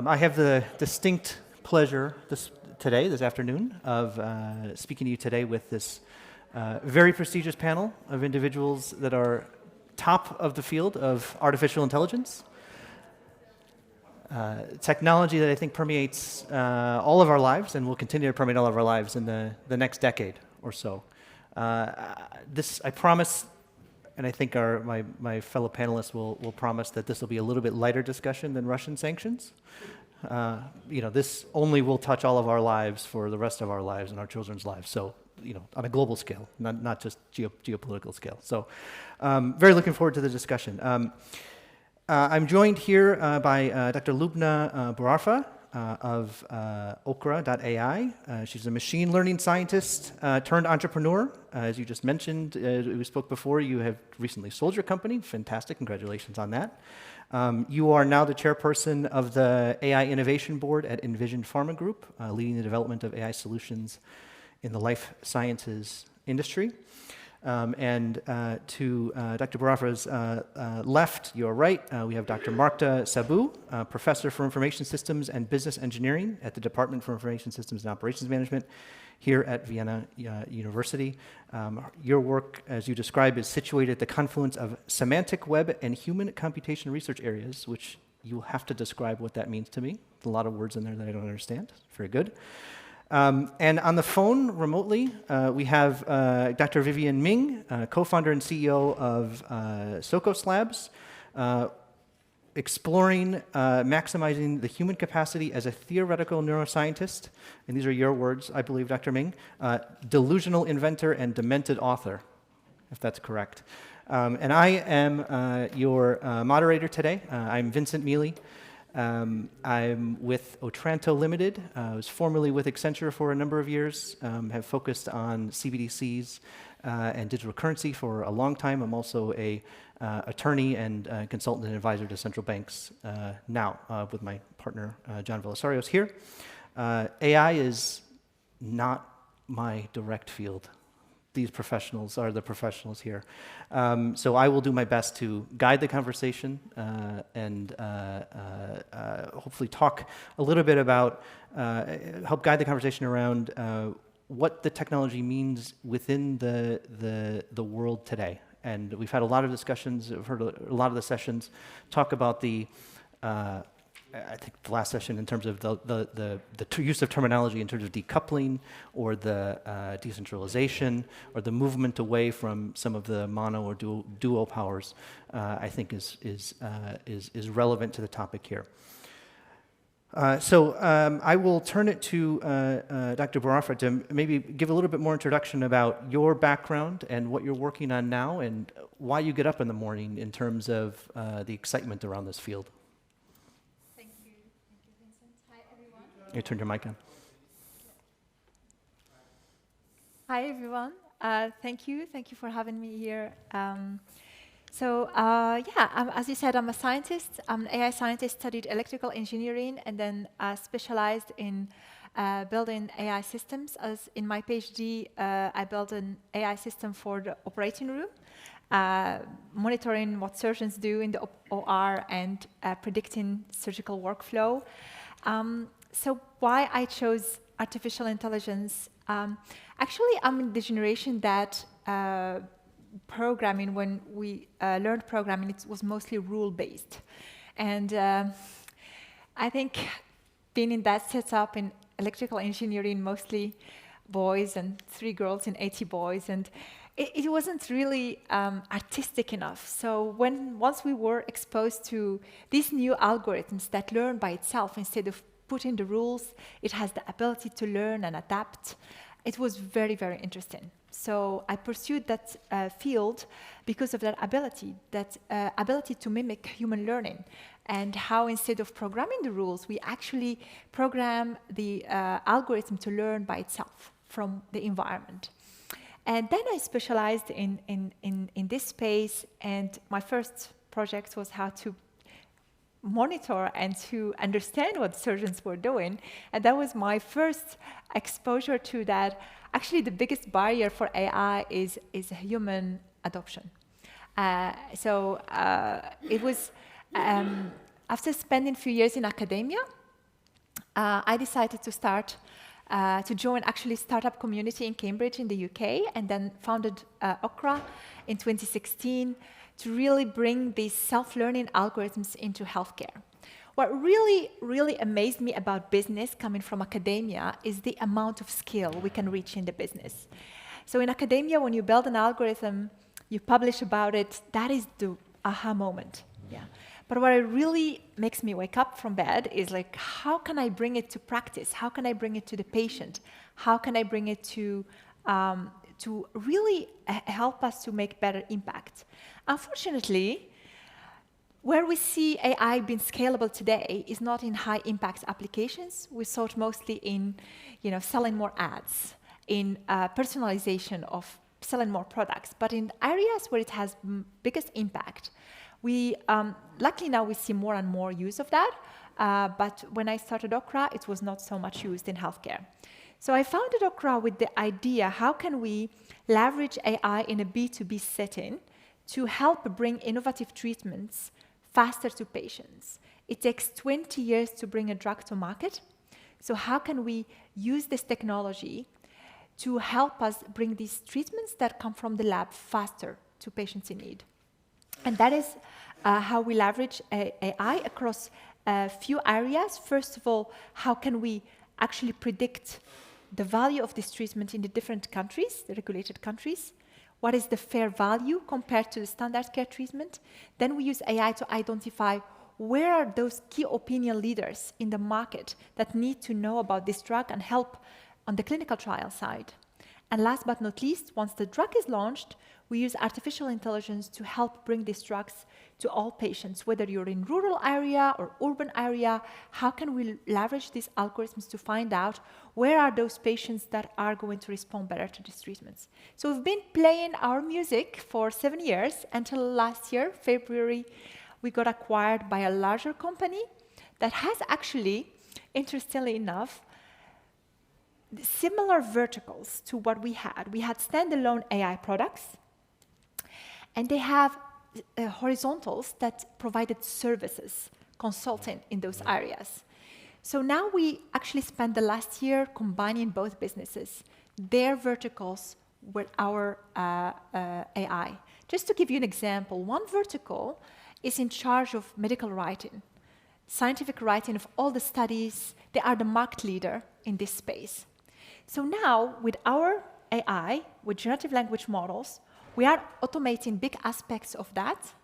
I have the distinct pleasure this afternoon, of speaking to you today with this very prestigious panel of individuals that are top of the field of artificial intelligence. Technology that I think permeates all of our lives and will continue to permeate all of our lives in the next decade or so. I promise, and I think my fellow panelists will promise that this will be a little bit lighter discussion than Russian sanctions. This only will touch all of our lives for the rest of our lives and our children's lives. So, on a global scale, not just geopolitical scale. So, very looking forward to the discussion. I'm joined here by Dr. Loubna Bouarfa of Okra.ai. She's a machine learning scientist turned entrepreneur. As you just mentioned, we spoke before, you have recently sold your company. Fantastic, congratulations on that. You are now the chairperson of the AI Innovation Board at Envision Pharma Group, leading the development of AI solutions in the life sciences industry. And to Dr. Bouarfa's left, your right, we have Dr. Marta Sabou, Professor for Information Systems and Business Engineering at the Department for Information Systems and Operations Management here at Vienna University. Your work, as you describe, is situated at the confluence of semantic web and human computation research areas, which you'll have to describe what that means to me. There's a lot of words in there that I don't understand. Very good. And on the phone remotely, we have Dr. Vivienne Ming, co-founder and CEO of Socos Labs, exploring maximizing the human capacity as a theoretical neuroscientist. And these are your words, I believe, Dr. Ming. Delusional inventor and demented author, if that's correct. And I am your moderator today. I'm Vincent Mele. I'm with Otranto Limited. I was formerly with Accenture for a number of years, have focused on CBDCs and digital currency for a long time. I'm also a attorney and consultant and advisor to central banks now with my partner, John Velisarios here. AI is not my direct field. These professionals are the professionals here. So I will do my best to guide the conversation and hopefully talk a little bit about, help guide the conversation around what the technology means within the world today. And we've had a lot of discussions, I've heard a lot of the sessions talk about the, I think the last session in terms of the use of terminology in terms of decoupling or the decentralization or the movement away from some of the mono or duo powers, I think is relevant to the topic here. So I will turn it to Dr. Bouarfa to maybe give a little bit more introduction about your background and what you're working on now and why you get up in the morning in terms of the excitement around this field. You turned your mic on. Hi, everyone. Thank you for having me here. As you said, I'm a scientist. I'm an AI scientist, studied electrical engineering, and then specialized in building AI systems. As in my PhD, I built an AI system for the operating room, monitoring what surgeons do in the OR and predicting surgical workflow. So why I chose artificial intelligence? Actually, I'm in the generation that programming, when we learned programming, it was mostly rule-based. And I think being in that setup in electrical engineering, mostly boys and 3 girls and 80 boys, and it wasn't really artistic enough. So once we were exposed to these new algorithms that learn by itself instead of putting the rules, it has the ability to learn and adapt. It was very, very interesting. So I pursued that field because of that ability to mimic human learning, and how instead of programming the rules, we actually program the algorithm to learn by itself from the environment. And then I specialized in this space, and my first project was how to monitor and to understand what surgeons were doing. And that was my first exposure to that. Actually, the biggest barrier for AI is human adoption. It was, after spending a few years in academia, I decided to join actually startup community in Cambridge in the UK, and then founded Okra in 2016 to really bring these self-learning algorithms into healthcare. What really, really amazed me about business coming from academia is the amount of skill we can reach in the business. So in academia, when you build an algorithm, you publish about it, that is the aha moment. Yeah. But what it really makes me wake up from bed is like, how can I bring it to practice? How can I bring it to the patient? How can I bring it to really help us to make better impact? Unfortunately, where we see AI being scalable today is not in high impact applications. We saw it mostly in, selling more ads, in personalization of selling more products. But in areas where it has biggest impact, we luckily now we see more and more use of that. But when I started Okra, it was not so much used in healthcare. So I founded Okra with the idea: how can we leverage AI in a B2B setting to help bring innovative treatments faster to patients? It takes 20 years to bring a drug to market. So how can we use this technology to help us bring these treatments that come from the lab faster to patients in need? And that is how we leverage AI across a few areas. First of all, how can we actually predict the value of this treatment in the different countries, the regulated countries? What is the fair value compared to the standard care treatment? Then we use AI to identify where are those key opinion leaders in the market that need to know about this drug and help on the clinical trial side. And last but not least, once the drug is launched, we use artificial intelligence to help bring these drugs to all patients, whether you're in rural area or urban area. How can we leverage these algorithms to find out where are those patients that are going to respond better to these treatments? So we've been playing our music for 7 years until last year, February, we got acquired by a larger company that has actually, interestingly enough, similar verticals to what we had. We had standalone AI products, and they have horizontals that provided services, consulting in those areas. So now we actually spent the last year combining both businesses, their verticals with our AI. Just to give you an example, one vertical is in charge of medical writing, scientific writing of all the studies. They are the market leader in this space. So now, with our AI, with generative language models, we are automating big aspects of that,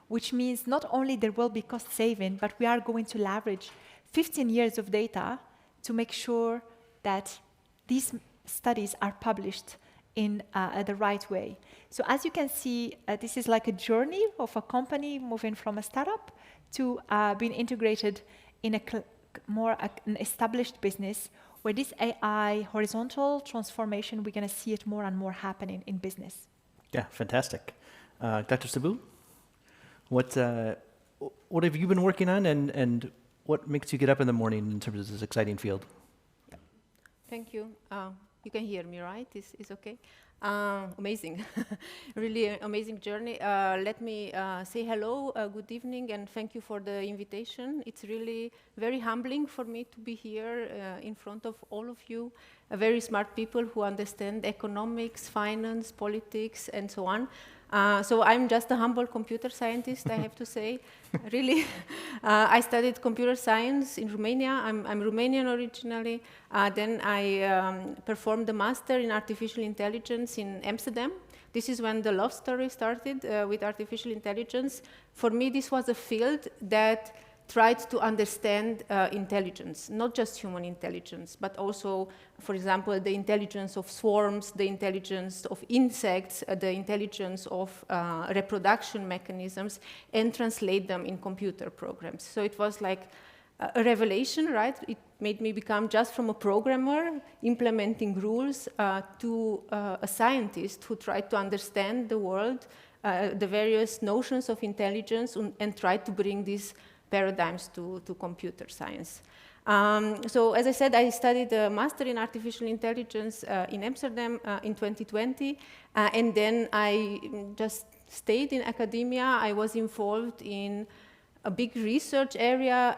which means not only there will be cost saving, but we are going to leverage 15 years of data to make sure that these studies are published in the right way. So as you can see, this is like a journey of a company moving from a startup to being integrated in an established business, where this AI horizontal transformation, we're going to see it more and more happening in business. Yeah, fantastic. Dr. Sabou, what have you been working on, and what makes you get up in the morning in terms of this exciting field? Thank you. You can hear me, right? Is okay? Amazing. Really amazing journey. Let me say hello, good evening, and thank you for the invitation. It's really very humbling for me to be here in front of all of you, very smart people who understand economics, finance, politics, and so on. So I'm just a humble computer scientist, I have to say. Really, I studied computer science in Romania. I'm Romanian originally. Then I performed a master in artificial intelligence in Amsterdam. This is when the love story started with artificial intelligence. For me, this was a field that tried to understand intelligence, not just human intelligence, but also, for example, the intelligence of swarms, the intelligence of insects, the intelligence of reproduction mechanisms, and translate them in computer programs. So it was like a revelation, right? It made me become just from a programmer implementing rules to a scientist who tried to understand the world, the various notions of intelligence, and tried to bring these paradigms to computer science. So as I said, I studied a master in artificial intelligence in Amsterdam in 2020, and then I just stayed in academia. I was involved in a big research area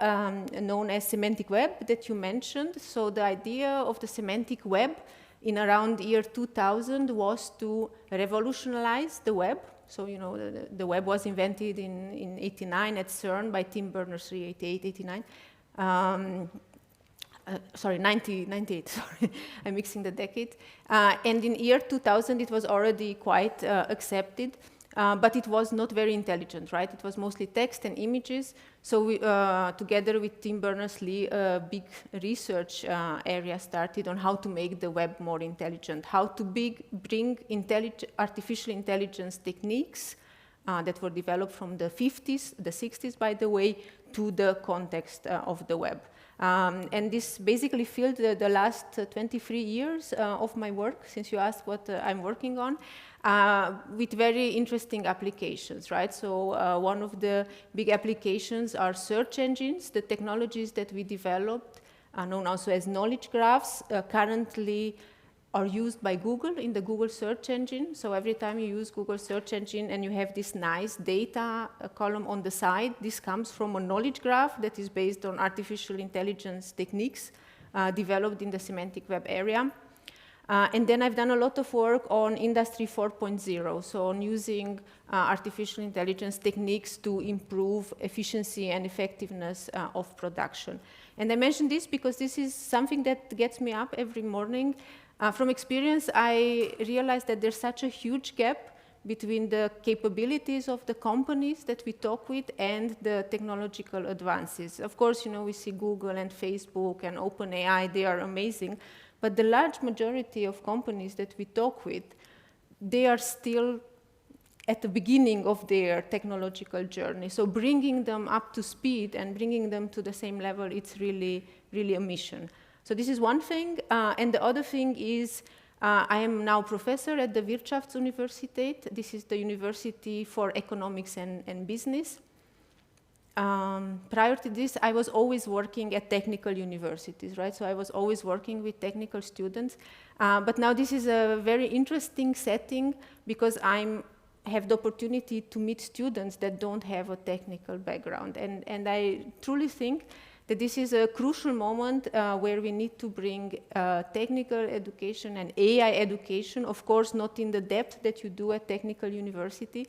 known as semantic web that you mentioned. So the idea of the semantic web in around year 2000 was to revolutionize the web. So, you know, the web was invented in 89 at CERN by Tim Berners-Lee, 88, 89. Sorry, 98, sorry, I'm mixing the decade. And in year 2000, it was already quite accepted, but it was not very intelligent, right? It was mostly text and images. So we, together with Tim Berners-Lee, a big research area started on how to make the web more intelligent, how to bring artificial intelligence techniques that were developed from the 50s, the 60s, by the way, to the context of the web. And this basically filled the last 23 years of my work, since you asked what I'm working on, with very interesting applications, right? So one of the big applications are search engines. The technologies that we developed, known also as knowledge graphs, currently are used by Google in the Google search engine. So every time you use Google search engine and you have this nice data column on the side, this comes from a knowledge graph that is based on artificial intelligence techniques developed in the semantic web area. And then I've done a lot of work on Industry 4.0, so on using artificial intelligence techniques to improve efficiency and effectiveness of production. And I mention this because this is something that gets me up every morning. From experience, I realized that there's such a huge gap between the capabilities of the companies that we talk with and the technological advances. Of course, you know, we see Google and Facebook and OpenAI, they are amazing, but the large majority of companies that we talk with, they are still at the beginning of their technological journey. So bringing them up to speed and bringing them to the same level, it's really, really a mission. So this is one thing, and the other thing is I am now professor at the Wirtschaftsuniversität. This is the University for Economics and Business. Prior to this, I was always working at technical universities, right? So I was always working with technical students. But now this is a very interesting setting because I have the opportunity to meet students that don't have a technical background. And I truly think that this is a crucial moment where we need to bring technical education and AI education, of course, not in the depth that you do at technical university,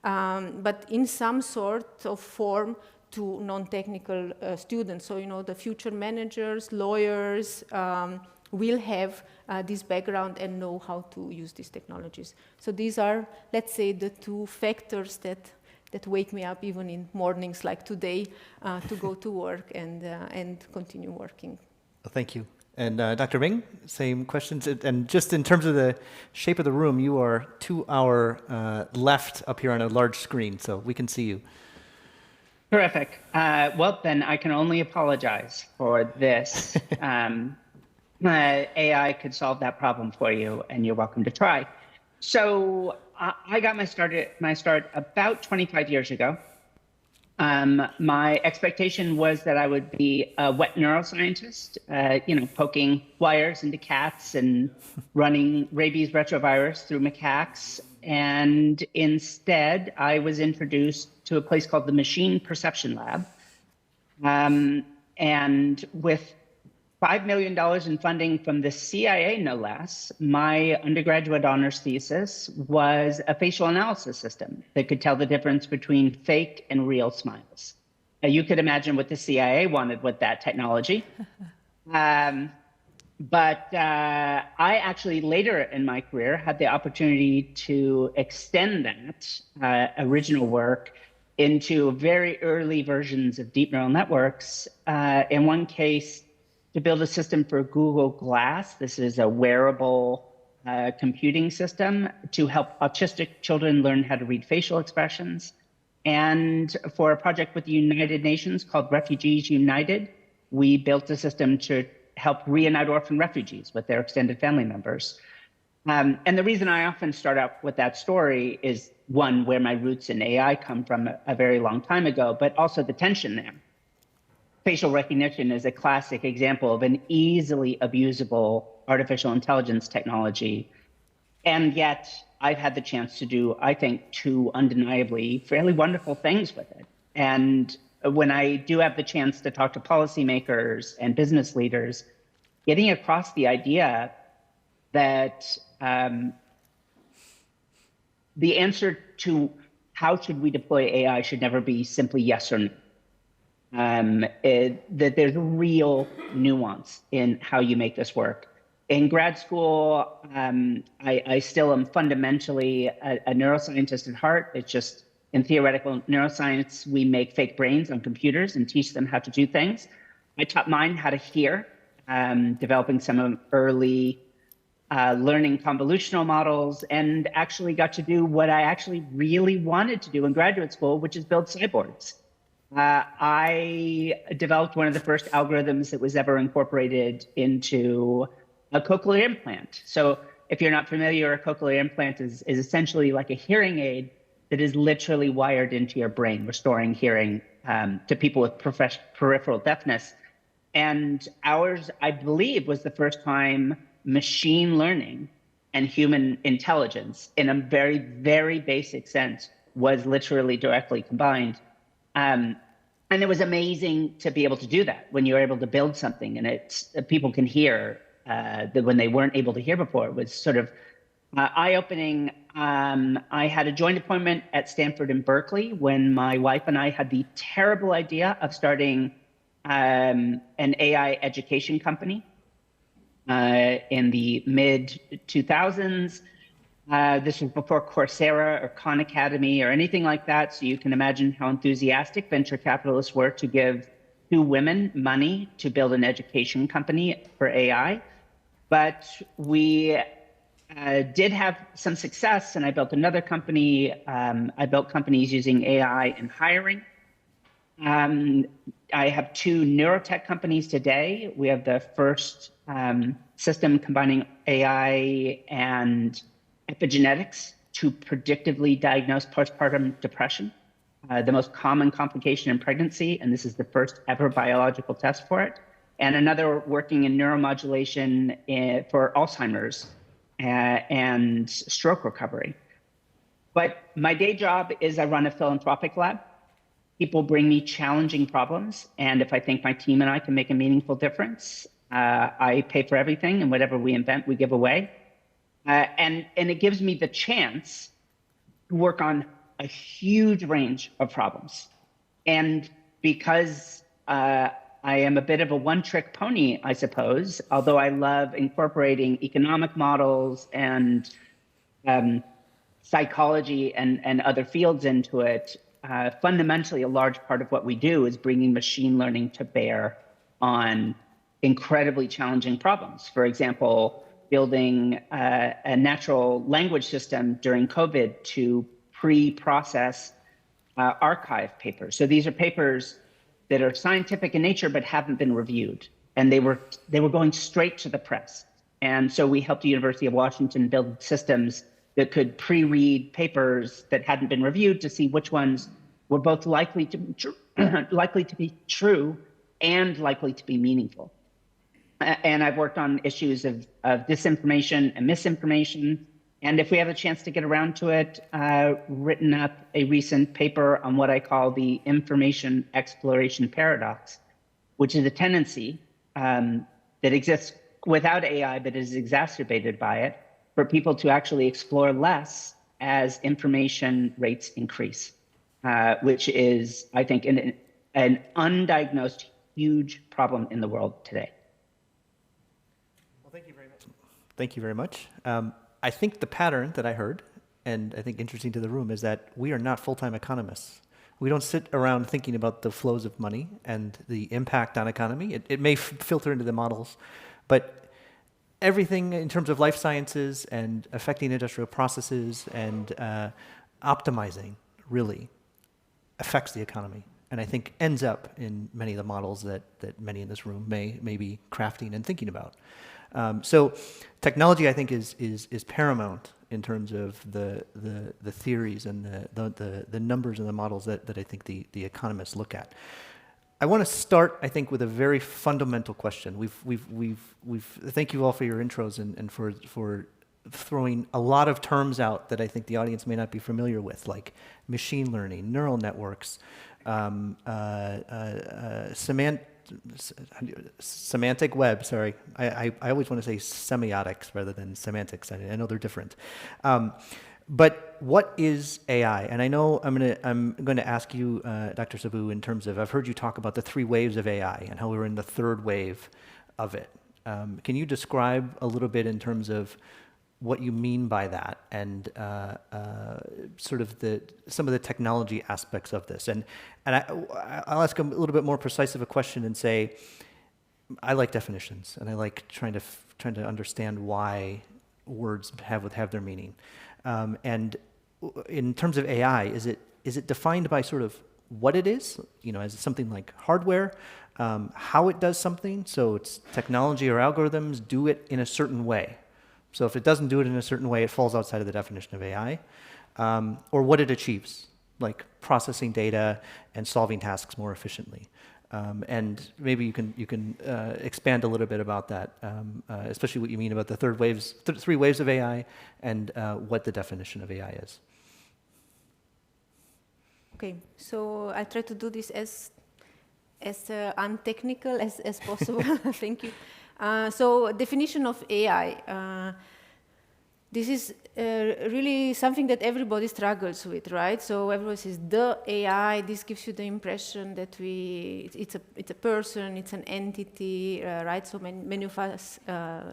but in some sort of form to non-technical students. So, you know, the future managers, lawyers will have this background and know how to use these technologies. So these are, let's say, the two factors that wake me up even in mornings like today to go to work and continue working. Thank you. And Dr. Ming, same questions. And just in terms of the shape of the room, you are to our left up here on a large screen, so we can see you. Terrific. Well, then I can only apologize for this. AI could solve that problem for you, and you're welcome to try. So I got my start about 25 years ago. My expectation was that I would be a wet neuroscientist, you know, poking wires into cats and running rabies retrovirus through macaques. And instead, I was introduced to a place called the Machine Perception Lab. And with $5 million in funding from the CIA, no less, my undergraduate honors thesis was a facial analysis system that could tell the difference between fake and real smiles. Now, you could imagine what the CIA wanted with that technology. But I actually later in my career had the opportunity to extend that original work into very early versions of deep neural networks. In one case, to build a system for Google Glass. This is a wearable computing system to help autistic children learn how to read facial expressions. And for a project with the United Nations called Refugees United, we built a system to help reunite orphan refugees with their extended family members. And the reason I often start out with that story is, one, where my roots in AI come from a very long time ago, but also the tension there. Facial recognition is a classic example of an easily abusable artificial intelligence technology. And yet I've had the chance to do, I think, two undeniably fairly wonderful things with it. And when I do have the chance to talk to policymakers and business leaders, getting across the idea that the answer to how should we deploy AI should never be simply yes or no. That there's real nuance in how you make this work. In grad school, I still am fundamentally a neuroscientist at heart. It's just in theoretical neuroscience, we make fake brains on computers and teach them how to do things. I taught mine how to hear, developing some early learning convolutional models, and actually got to do what I actually really wanted to do in graduate school, which is build cyborgs. I developed one of the first algorithms that was ever incorporated into a cochlear implant. So if you're not familiar, a cochlear implant is essentially like a hearing aid that is literally wired into your brain, restoring hearing to people with peripheral deafness. And ours, I believe, was the first time machine learning and human intelligence, in a very, very basic sense, was literally directly combined. And it was amazing to be able to do that when you're able to build something and it's people can hear that when they weren't able to hear before. It was sort of eye-opening. I had a joint appointment at Stanford and Berkeley when my wife and I had the terrible idea of starting an AI education company in the mid-2000s. This was before Coursera or Khan Academy or anything like that, so you can imagine how enthusiastic venture capitalists were to give 2 women money to build an education company for AI. But we did have some success, and I built another company. I built companies using AI in hiring. I have 2 neurotech companies today. We have the first system combining AI and epigenetics to predictively diagnose postpartum depression, the most common complication in pregnancy, and this is the first ever biological test for it. And another working in neuromodulation for Alzheimer's and stroke recovery. But my day job is I run a philanthropic lab. People bring me challenging problems, and if I think my team and I can make a meaningful difference, I pay for everything, and whatever we invent, we give away. And it gives me the chance to work on a huge range of problems. And because I am a bit of a one-trick pony, I suppose, although I love incorporating economic models and psychology and other fields into it, fundamentally a large part of what we do is bringing machine learning to bear on incredibly challenging problems. For example, building a natural language system during COVID to pre-process archive papers. So these are papers that are scientific in nature but haven't been reviewed, and they were going straight to the press. And so we helped the University of Washington build systems that could pre-read papers that hadn't been reviewed to see which ones were both likely to be true and likely to be meaningful. And I've worked on issues of disinformation and misinformation. And if we have a chance to get around to it, written up a recent paper on what I call the information exploration paradox, which is a tendency that exists without AI, but is exacerbated by it, for people to actually explore less as information rates increase, which is, I think, an undiagnosed huge problem in the world today. Well, thank you very much. Thank you very much. I think the pattern that I heard, and I think interesting to the room, is that we are not full-time economists. We don't sit around thinking about the flows of money and the impact on economy. It may filter into the models, but everything in terms of life sciences and affecting industrial processes and optimizing really affects the economy, and I think ends up in many of the models that many in this room may be crafting and thinking about. So technology, I think, is paramount in terms of the theories and the numbers and the models that I think the economists look at. I want to start, I think, with a very fundamental question. Thank you all for your intros and for throwing a lot of terms out that I think the audience may not be familiar with, like machine learning, neural networks, semantic web, sorry. I always want to say semiotics rather than semantics. I know they're different. But what is AI? And I know I'm going to ask you, Dr. Sabou, in terms of, I've heard you talk about the 3 waves of AI and how we're in the 3rd wave of it. Can you describe a little bit in terms of what you mean by that and sort of some of the technology aspects of this? And I'll ask a little bit more precise of a question and say, I like definitions and I like trying to understand why words have their meaning. And in terms of AI, is it defined by sort of what it is? As something like hardware, how it does something? So it's technology or algorithms do it in a certain way. So if it doesn't do it in a certain way, it falls outside of the definition of AI. Or what it achieves, like processing data and solving tasks more efficiently. And maybe you can expand a little bit about that, especially what you mean about the 3 waves of AI and what the definition of AI is. Okay, so I try to do this as untechnical as possible. Thank you. So definition of AI. This is really something that everybody struggles with, right? So everyone says the AI. This gives you the impression that it's a person, it's an entity, right? So many of us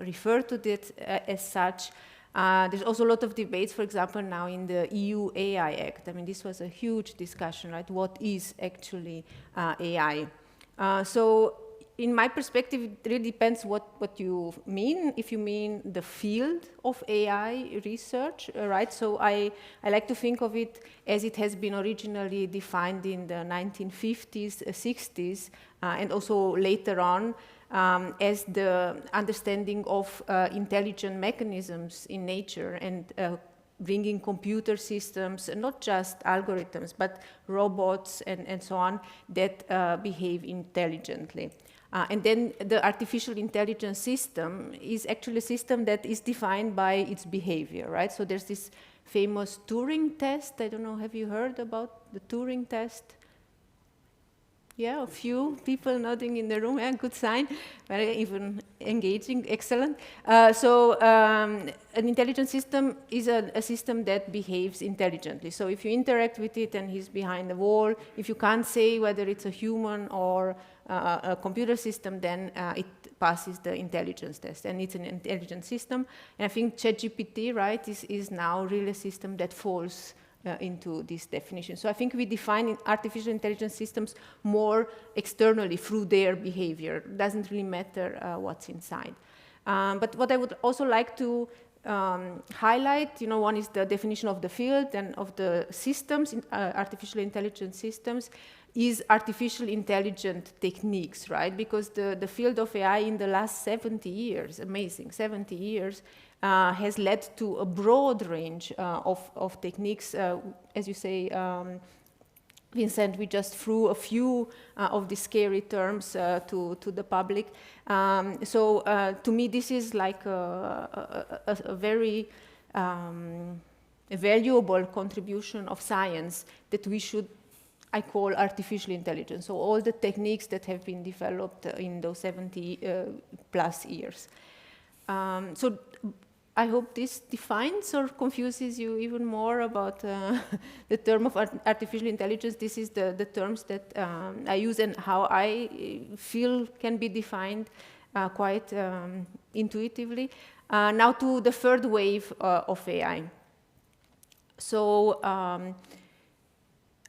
refer to it as such. There's also a lot of debates, for example, now in the EU AI Act. I mean, this was a huge discussion, right? What is actually AI? So in my perspective, it really depends what you mean. If you mean the field of AI research, right? So I like to think of it as it has been originally defined in the 1950s, 60s, and also later on as the understanding of intelligent mechanisms in nature and bringing computer systems, not just algorithms, but robots and so on that behave intelligently. And then the artificial intelligence system is actually a system that is defined by its behavior, right? So there's this famous Turing test. I don't know, have you heard about the Turing test? Yeah, a few people nodding in the room. Yeah, good sign. Very even engaging, excellent. So an intelligent system is a system that behaves intelligently. So if you interact with it and he's behind the wall, if you can't say whether it's a human or a computer system, then it passes the intelligence test, and it's an intelligent system. And I think ChatGPT, right, is now really a system that falls into this definition. So I think we define artificial intelligence systems more externally through their behavior. It doesn't really matter what's inside. But what I would also like to highlight, one is the definition of the field and of the systems, artificial intelligence systems, is artificial intelligent techniques, right? Because the field of AI in the last 70 years, amazing, 70 years, has led to a broad range of techniques. As you say, Vincent, we just threw a few of the scary terms to the public. So to me, this is like a very valuable contribution of science that we should, I call artificial intelligence. So all the techniques that have been developed in those 70 plus years. So I hope this defines or confuses you even more about the term of artificial intelligence. This is the terms that I use and how I feel can be defined quite intuitively. Now to the 3rd wave of AI. So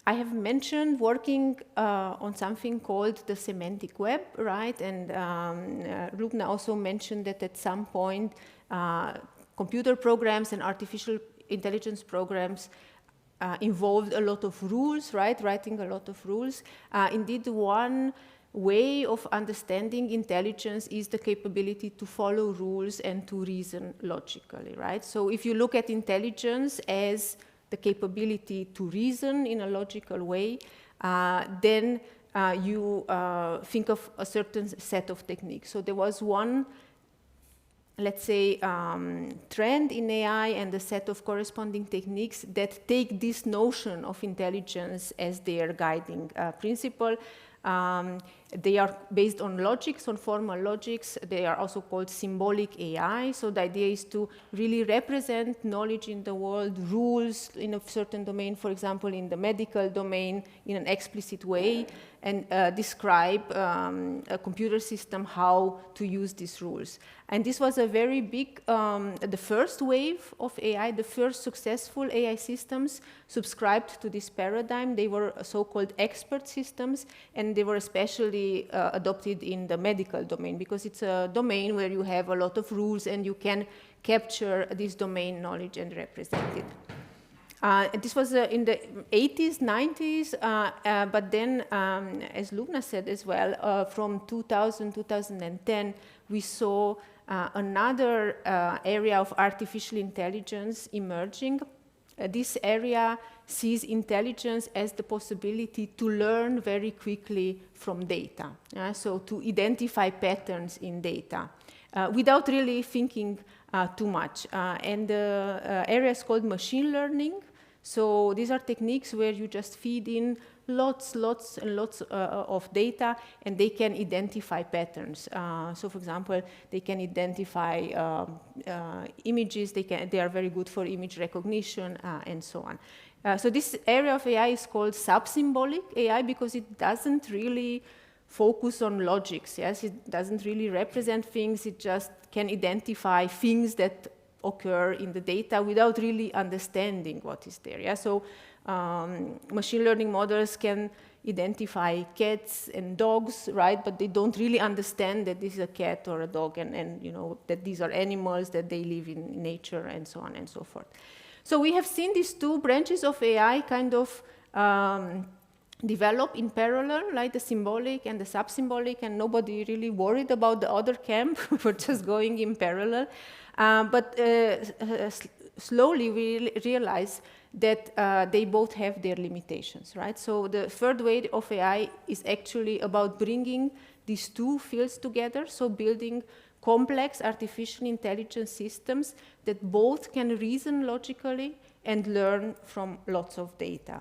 I have mentioned working on something called the semantic web, right? And Loubna also mentioned that at some point computer programs and artificial intelligence programs involved a lot of rules, right? Writing a lot of rules. Indeed, one way of understanding intelligence is the capability to follow rules and to reason logically, right? So if you look at intelligence as the capability to reason in a logical way, then you think of a certain set of techniques. So there was one let's say, trend in AI and a set of corresponding techniques that take this notion of intelligence as their guiding principle. They are based on logics, on formal logics. They are also called symbolic AI. So the idea is to really represent knowledge in the world, rules in a certain domain, for example, in the medical domain, in an explicit way, and describe a computer system how to use these rules. And this was a very big, the first wave of AI, the first successful AI systems subscribed to this paradigm. They were so-called expert systems, and they were especially adopted in the medical domain because it's a domain where you have a lot of rules and you can capture this domain knowledge and represent it. This was in the 80s, 90s, but then, as Loubna said as well, from 2000, 2010, we saw another area of artificial intelligence emerging. This area sees intelligence as the possibility to learn very quickly from data, so to identify patterns in data without really thinking too much. And the area is called machine learning. So these are techniques where you just feed in lots and lots of data, and they can identify patterns. So, for example, they can identify images. They are very good for image recognition and so on. So this area of AI is called sub-symbolic AI because it doesn't really focus on logics. Yes, it doesn't really represent things. It just can identify things that occur in the data without really understanding what is there. Yeah? So machine learning models can identify cats and dogs, right? But they don't really understand that this is a cat or a dog and you know, that these are animals, that they live in nature and so on and so forth. So we have seen these two branches of AI kind of develop in parallel, like the symbolic and the sub-symbolic, and nobody really worried about the other camp. We're just going in parallel. But slowly we realize that they both have their limitations, right? So the third way of AI is actually about bringing these two fields together, so building complex artificial intelligence systems that both can reason logically and learn from lots of data.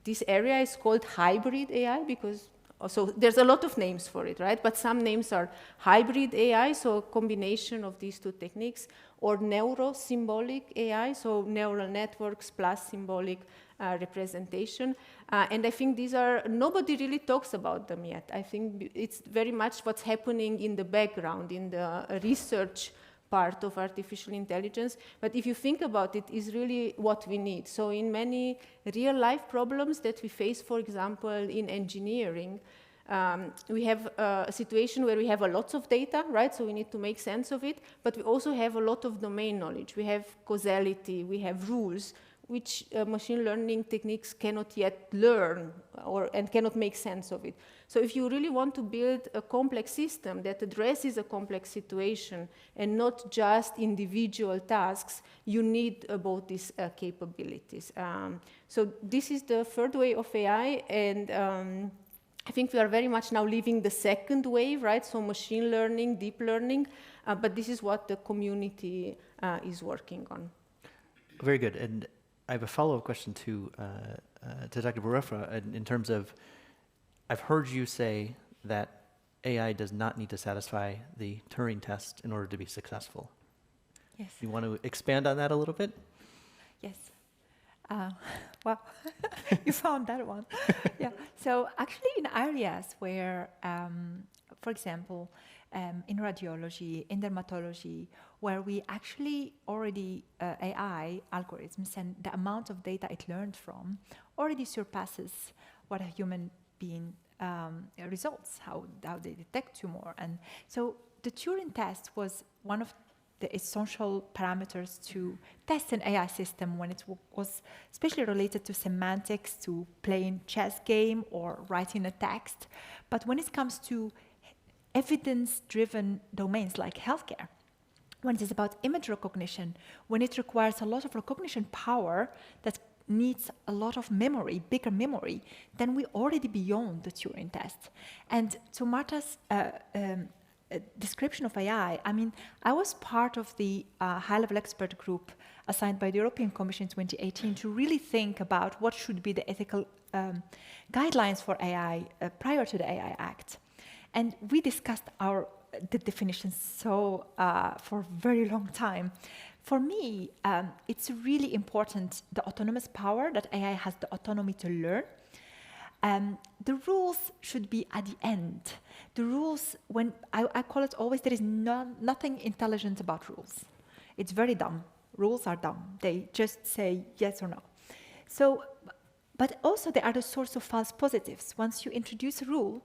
This area is called hybrid AI because so there's a lot of names for it, right? But some names are hybrid AI, so a combination of these two techniques, or neuro-symbolic AI, so neural networks plus symbolic representation. And I think these are, nobody really talks about them yet. I think it's very much what's happening in the background, in the research part of artificial intelligence. But if you think about it, is really what we need. So in many real-life problems that we face, for example, in engineering, we have a situation where we have a lot of data, right? So we need to make sense of it. But we also have a lot of domain knowledge. We have causality, we have rules, which machine learning techniques cannot yet learn and cannot make sense of it. So if you really want to build a complex system that addresses a complex situation and not just individual tasks, you need both these capabilities. So this is the third way of AI, and I think we are very much now living the second wave, right? So machine learning, deep learning, but this is what the community is working on. Very good. And I have a follow-up question to Dr. Bouarfa in terms of, I've heard you say that AI does not need to satisfy the Turing test in order to be successful. Yes. You want to expand on that a little bit? Yes. Well, you found that one. Yeah. So actually in areas where, for example, in radiology, in dermatology, where we actually already, AI algorithms and the amount of data it learned from already surpasses what a human being results, how they detect tumor. And so the Turing test was one of the essential parameters to test an AI system when it was especially related to semantics, to playing chess game or writing a text. But when it comes to evidence-driven domains like healthcare, when it is about image recognition, when it requires a lot of recognition power that needs a lot of memory, bigger memory, then we're already beyond the Turing test. And to Marta's description of AI, I mean, I was part of the high-level expert group assigned by the European Commission in 2018 to really think about what should be the ethical guidelines for AI prior to the AI Act. And we discussed the definitions for a very long time. For me, it's really important, the autonomous power, that AI has the autonomy to learn. The rules should be at the end. The rules, when I call it always, there is nothing intelligent about rules. It's very dumb. Rules are dumb. They just say yes or no. So, but also they are the source of false positives. Once you introduce a rule,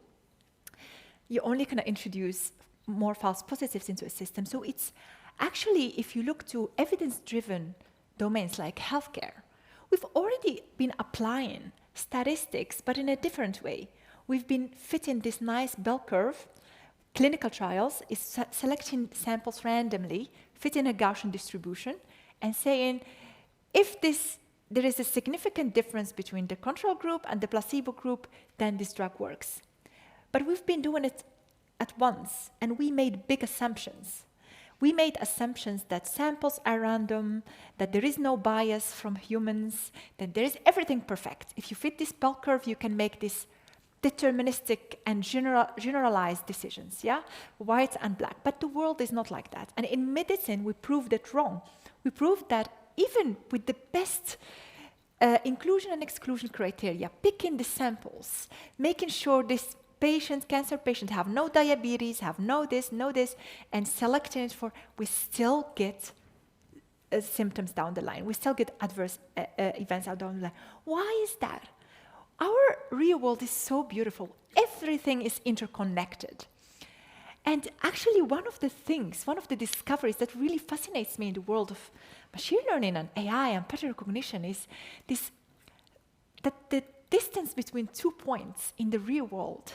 you're only going to introduce more false positives into a system. So it's actually, if you look to evidence-driven domains like healthcare, we've already been applying statistics, but in a different way. We've been fitting this nice bell curve. Clinical trials is selecting samples randomly, fitting a Gaussian distribution, and saying, if there is a significant difference between the control group and the placebo group, then this drug works. But we've been doing it at once, and we made big assumptions. We made assumptions that samples are random, that there is no bias from humans, that there is everything perfect. If you fit this bell curve, you can make this deterministic and generalized decisions, yeah? White and black. But the world is not like that. And in medicine, we proved it wrong. We proved that even with the best inclusion and exclusion criteria, picking the samples, making sure this cancer patients have no diabetes, have no this, and selecting it for, we still get symptoms down the line. We still get adverse events down the line. Why is that? Our real world is so beautiful. Everything is interconnected. And actually, one of the discoveries that really fascinates me in the world of machine learning and AI and pattern recognition is that the distance between 2 points in the real world,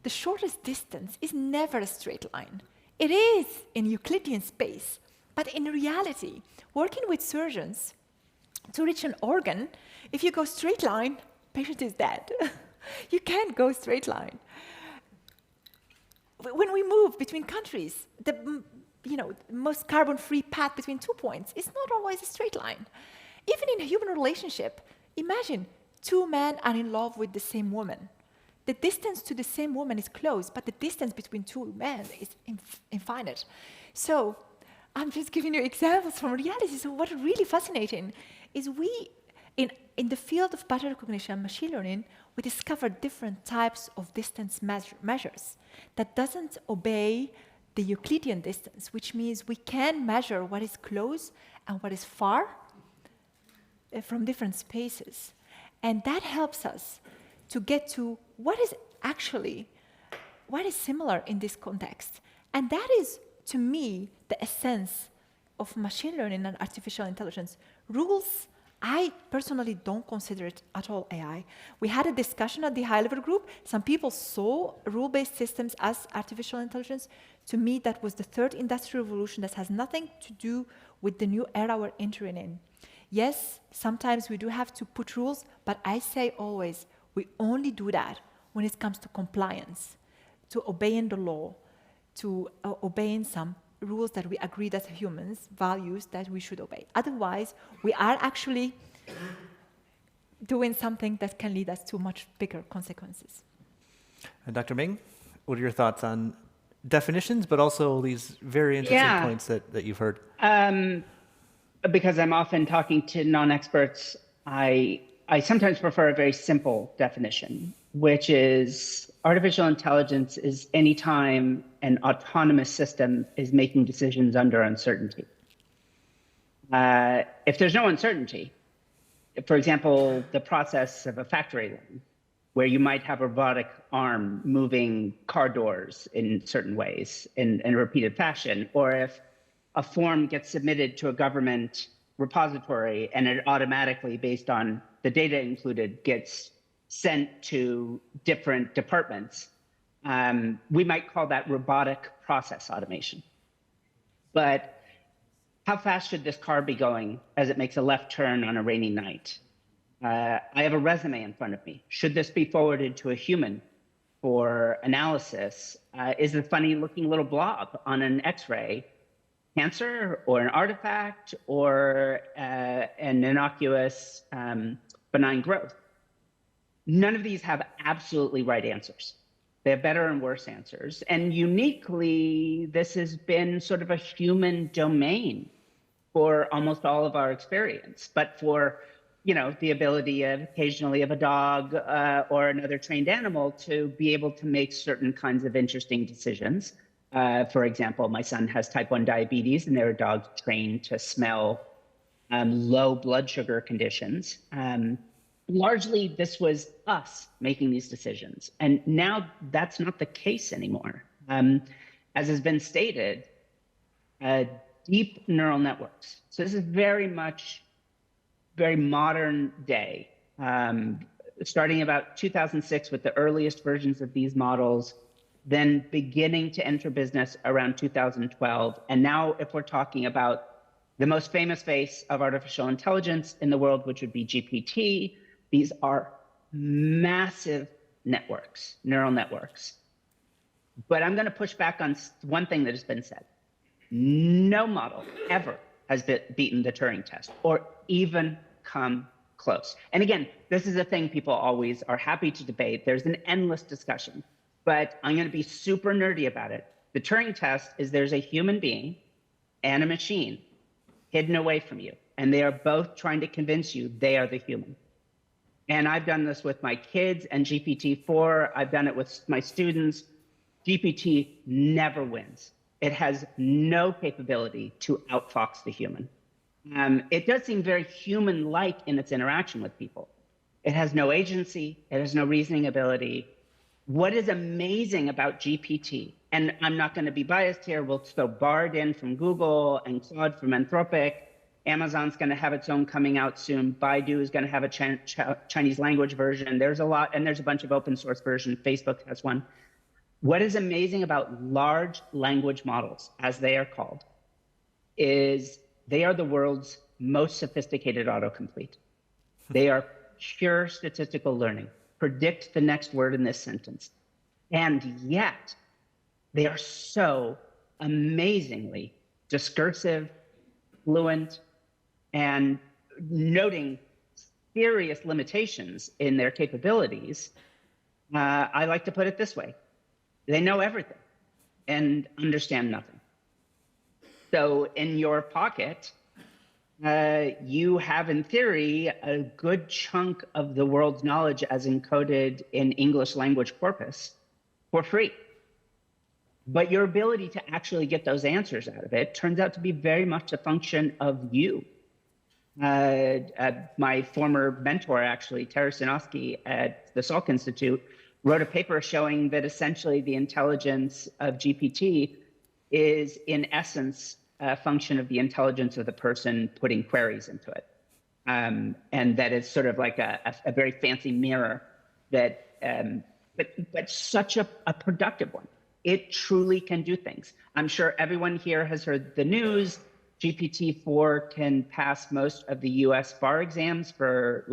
the shortest distance is never a straight line. It is in Euclidean space, but in reality, working with surgeons to reach an organ, if you go straight line, patient is dead. You can't go straight line. When we move between countries, the most carbon-free path between 2 points is not always a straight line. Even in a human relationship, imagine 2 men are in love with the same woman. The distance to the same woman is close, but the distance between 2 men is infinite. So I'm just giving you examples from reality. So what's really fascinating is in the field of pattern recognition and machine learning, we discovered different types of distance measures that doesn't obey the Euclidean distance, which means we can measure what is close and what is far from different spaces. And that helps us to get to what is similar in this context. And that is, to me, the essence of machine learning and artificial intelligence. Rules, I personally don't consider it at all AI. We had a discussion at the high-level group. Some people saw rule-based systems as artificial intelligence. To me, that was the third industrial revolution that has nothing to do with the new era we're entering in. Yes, sometimes we do have to put rules, but I say always, we only do that when it comes to compliance, to obeying the law, to obeying some rules that we agree as humans, values that we should obey. Otherwise, we are actually doing something that can lead us to much bigger consequences. And Dr. Ming, what are your thoughts on definitions, but also these very interesting points that you've heard? Because I'm often talking to non-experts, I sometimes prefer a very simple definition, which is artificial intelligence is any time an autonomous system is making decisions under uncertainty. If there's no uncertainty, for example, the process of a factory line, where you might have a robotic arm moving car doors in certain ways in a repeated fashion, or if a form gets submitted to a government repository and it automatically, based on the data included, gets sent to different departments, we might call that robotic process automation. But how fast should this car be going as it makes a left turn on a rainy night? I have a resume in front of me. Should this be forwarded to a human for analysis is a funny looking little blob on an X-ray, cancer or an artifact or an innocuous benign growth. None of these have absolutely right answers. They have better and worse answers. And uniquely, this has been sort of a human domain for almost all of our experience. But for, the ability of occasionally of a dog or another trained animal to be able to make certain kinds of interesting decisions. For example, my son has type 1 diabetes, and there are dogs trained to smell low blood sugar conditions. Largely, this was us making these decisions. And now that's not the case anymore. As has been stated, deep neural networks. So this is very much very modern day, starting about 2006 with the earliest versions of these models, then beginning to enter business around 2012. And now if we're talking about the most famous face of artificial intelligence in the world, which would be GPT, these are massive networks, neural networks. But I'm going to push back on one thing that has been said. No model ever has beaten the Turing test or even come close. And again, this is a thing people always are happy to debate. There's an endless discussion, but I'm going to be super nerdy about it. The Turing test is there's a human being and a machine hidden away from you, and they are both trying to convince you they are the human. And I've done this with my kids and GPT-4. I've done it with my students. GPT never wins. It has no capability to outfox the human. It does seem very human-like in its interaction with people. It has no agency. It has no reasoning ability. What is amazing about GPT, and I'm not going to be biased here, we'll throw Bard in from Google and Claude from Anthropic. Amazon's going to have its own coming out soon. Baidu is going to have a Chinese language version. There's a lot, and there's a bunch of open source versions. Facebook has one. What is amazing about large language models, as they are called, is they are the world's most sophisticated autocomplete. They are pure statistical learning. Predict the next word in this sentence. And yet, they are so amazingly discursive, fluent, and noting serious limitations in their capabilities. I like to put it this way. They know everything and understand nothing. So in your pocket, you have, in theory, a good chunk of the world's knowledge as encoded in English language corpus for free. But your ability to actually get those answers out of it turns out to be very much a function of you. My former mentor, actually, Terry Sinofsky at the Salk Institute, wrote a paper showing that essentially the intelligence of GPT is, in essence, a function of the intelligence of the person putting queries into it. And that it's sort of like a very fancy mirror that, but such a productive one. It truly can do things. I'm sure everyone here has heard the news. GPT-4 can pass most of the US bar exams for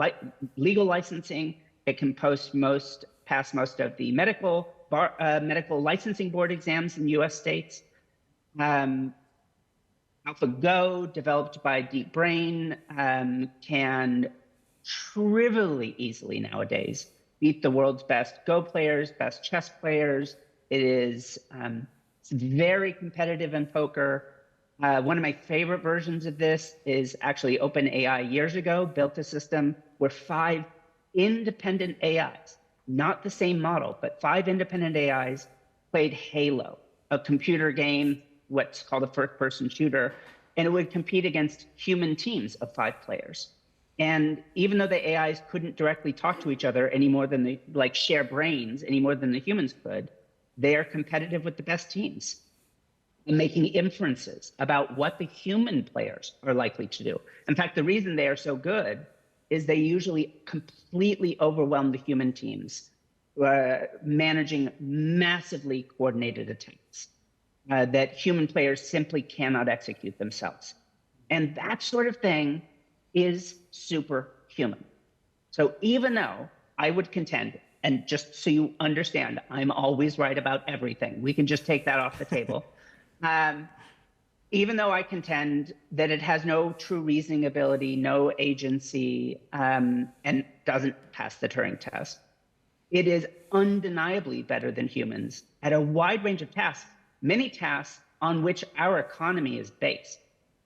legal licensing. It can pass most of the medical licensing board exams in US states. AlphaGo, developed by DeepBrain, can trivially easily nowadays beat the world's best Go players, best chess players. It is very competitive in poker. One of my favorite versions of this is actually OpenAI years ago built a system where 5 independent AIs, not the same model, but 5 independent AIs played Halo, a computer game, what's called a first-person shooter, and it would compete against human teams of 5 players. And even though the AIs couldn't directly talk to each other any more than share brains any more than the humans could, they are competitive with the best teams and making inferences about what the human players are likely to do. In fact, the reason they are so good is they usually completely overwhelm the human teams, managing massively coordinated attacks that human players simply cannot execute themselves. And that sort of thing is superhuman. So even though I would contend and just so you understand, I'm always right about everything. We can just take that off the table. Even though I contend that it has no true reasoning ability, no agency, and doesn't pass the Turing test, it is undeniably better than humans at a wide range of tasks, many tasks on which our economy is based,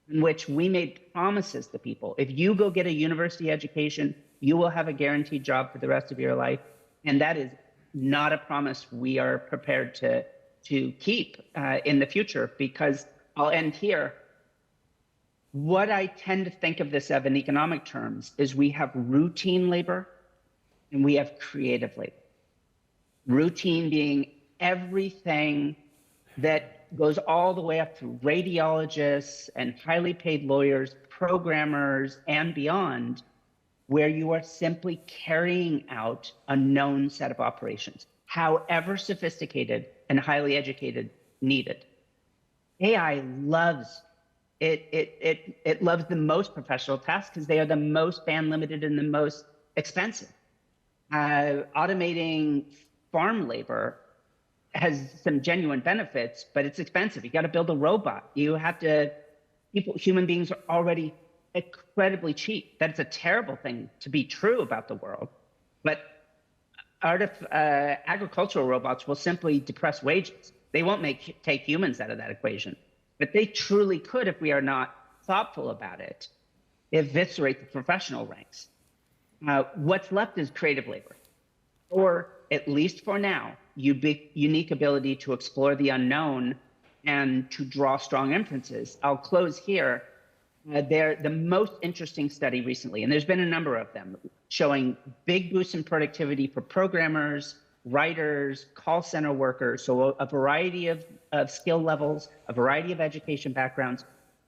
in which we made promises to people. If you go get a university education, you will have a guaranteed job for the rest of your life. And that is not a promise we are prepared to keep in the future, because I'll end here. What I tend to think of this of in economic terms is we have routine labor and we have creative labor. Routine being everything that goes all the way up through radiologists and highly paid lawyers, programmers, and beyond, where you are simply carrying out a known set of operations, however sophisticated and highly educated needed. AI loves it loves the most professional tasks because they are the most band limited and the most expensive. Automating farm labor has some genuine benefits, but it's expensive. You got to build a robot. You have to, human beings are already incredibly cheap. That's a terrible thing to be true about the world. But agricultural robots will simply depress wages. They won't take humans out of that equation. But they truly could, if we are not thoughtful about it, eviscerate the professional ranks. What's left is creative labor, or at least for now, unique ability to explore the unknown and to draw strong inferences. I'll close here. The most interesting study recently, and there's been a number of them, showing big boosts in productivity for programmers, writers, call center workers, so a variety of skill levels, a variety of education backgrounds.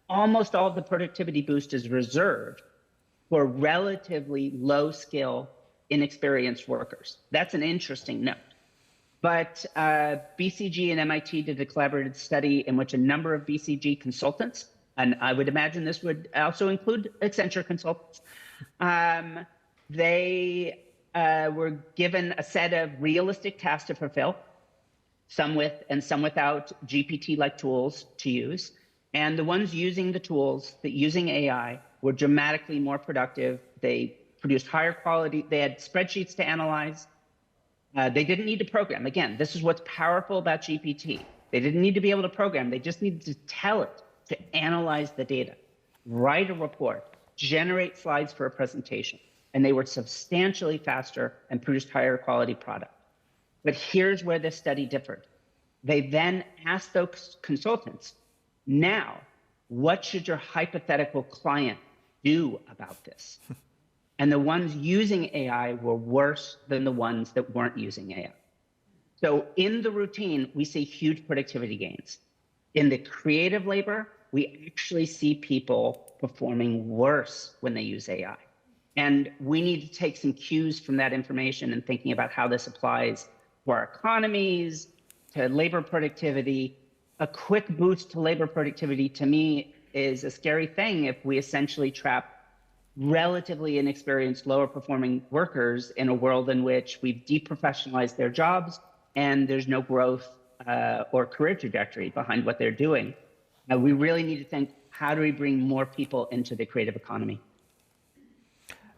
Almost all of the productivity boost is reserved for relatively low skill, inexperienced workers. That's an interesting note. But BCG and MIT did a collaborative study in which a number of BCG consultants, and I would imagine this would also include Accenture consultants, they were given a set of realistic tasks to fulfill, some with and some without GPT-like tools to use. And the ones using the tools, using AI, were dramatically more productive. They produced higher quality. They had spreadsheets to analyze. They didn't need to program. Again, this is what's powerful about GPT. They didn't need to be able to program. They just needed to tell it to analyze the data, write a report, generate slides for a presentation. And they were substantially faster and produced higher quality product. But here's where this study differed. They then asked those consultants, now, what should your hypothetical client do about this? And the ones using AI were worse than the ones that weren't using AI. So in the routine, we see huge productivity gains. In the creative labor, we actually see people performing worse when they use AI. And we need to take some cues from that information and thinking about how this applies to our economies, to labor productivity. A quick boost to labor productivity, to me, is a scary thing if we essentially trap relatively inexperienced, lower performing workers in a world in which we've deprofessionalized their jobs and there's no growth or career trajectory behind what they're doing. We really need to think, how do we bring more people into the creative economy?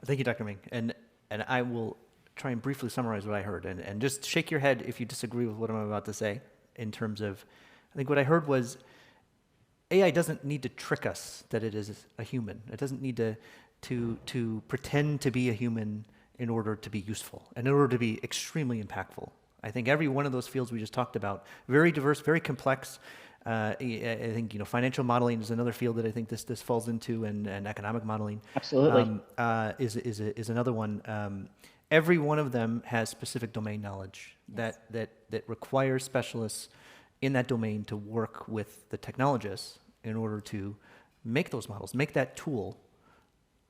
Thank you, Dr. Ming. And I will try and briefly summarize what I heard, and just shake your head if you disagree with what I'm about to say in terms of, I think what I heard was AI doesn't need to trick us that it is a human. It doesn't need to pretend to be a human in order to be useful and in order to be extremely impactful. I think every one of those fields we just talked about, very diverse, very complex. I think financial modeling is another field that I think this falls into, and economic modeling absolutely is another one. Every one of them has specific domain knowledge that requires specialists in that domain to work with the technologists in order to make those models, make that tool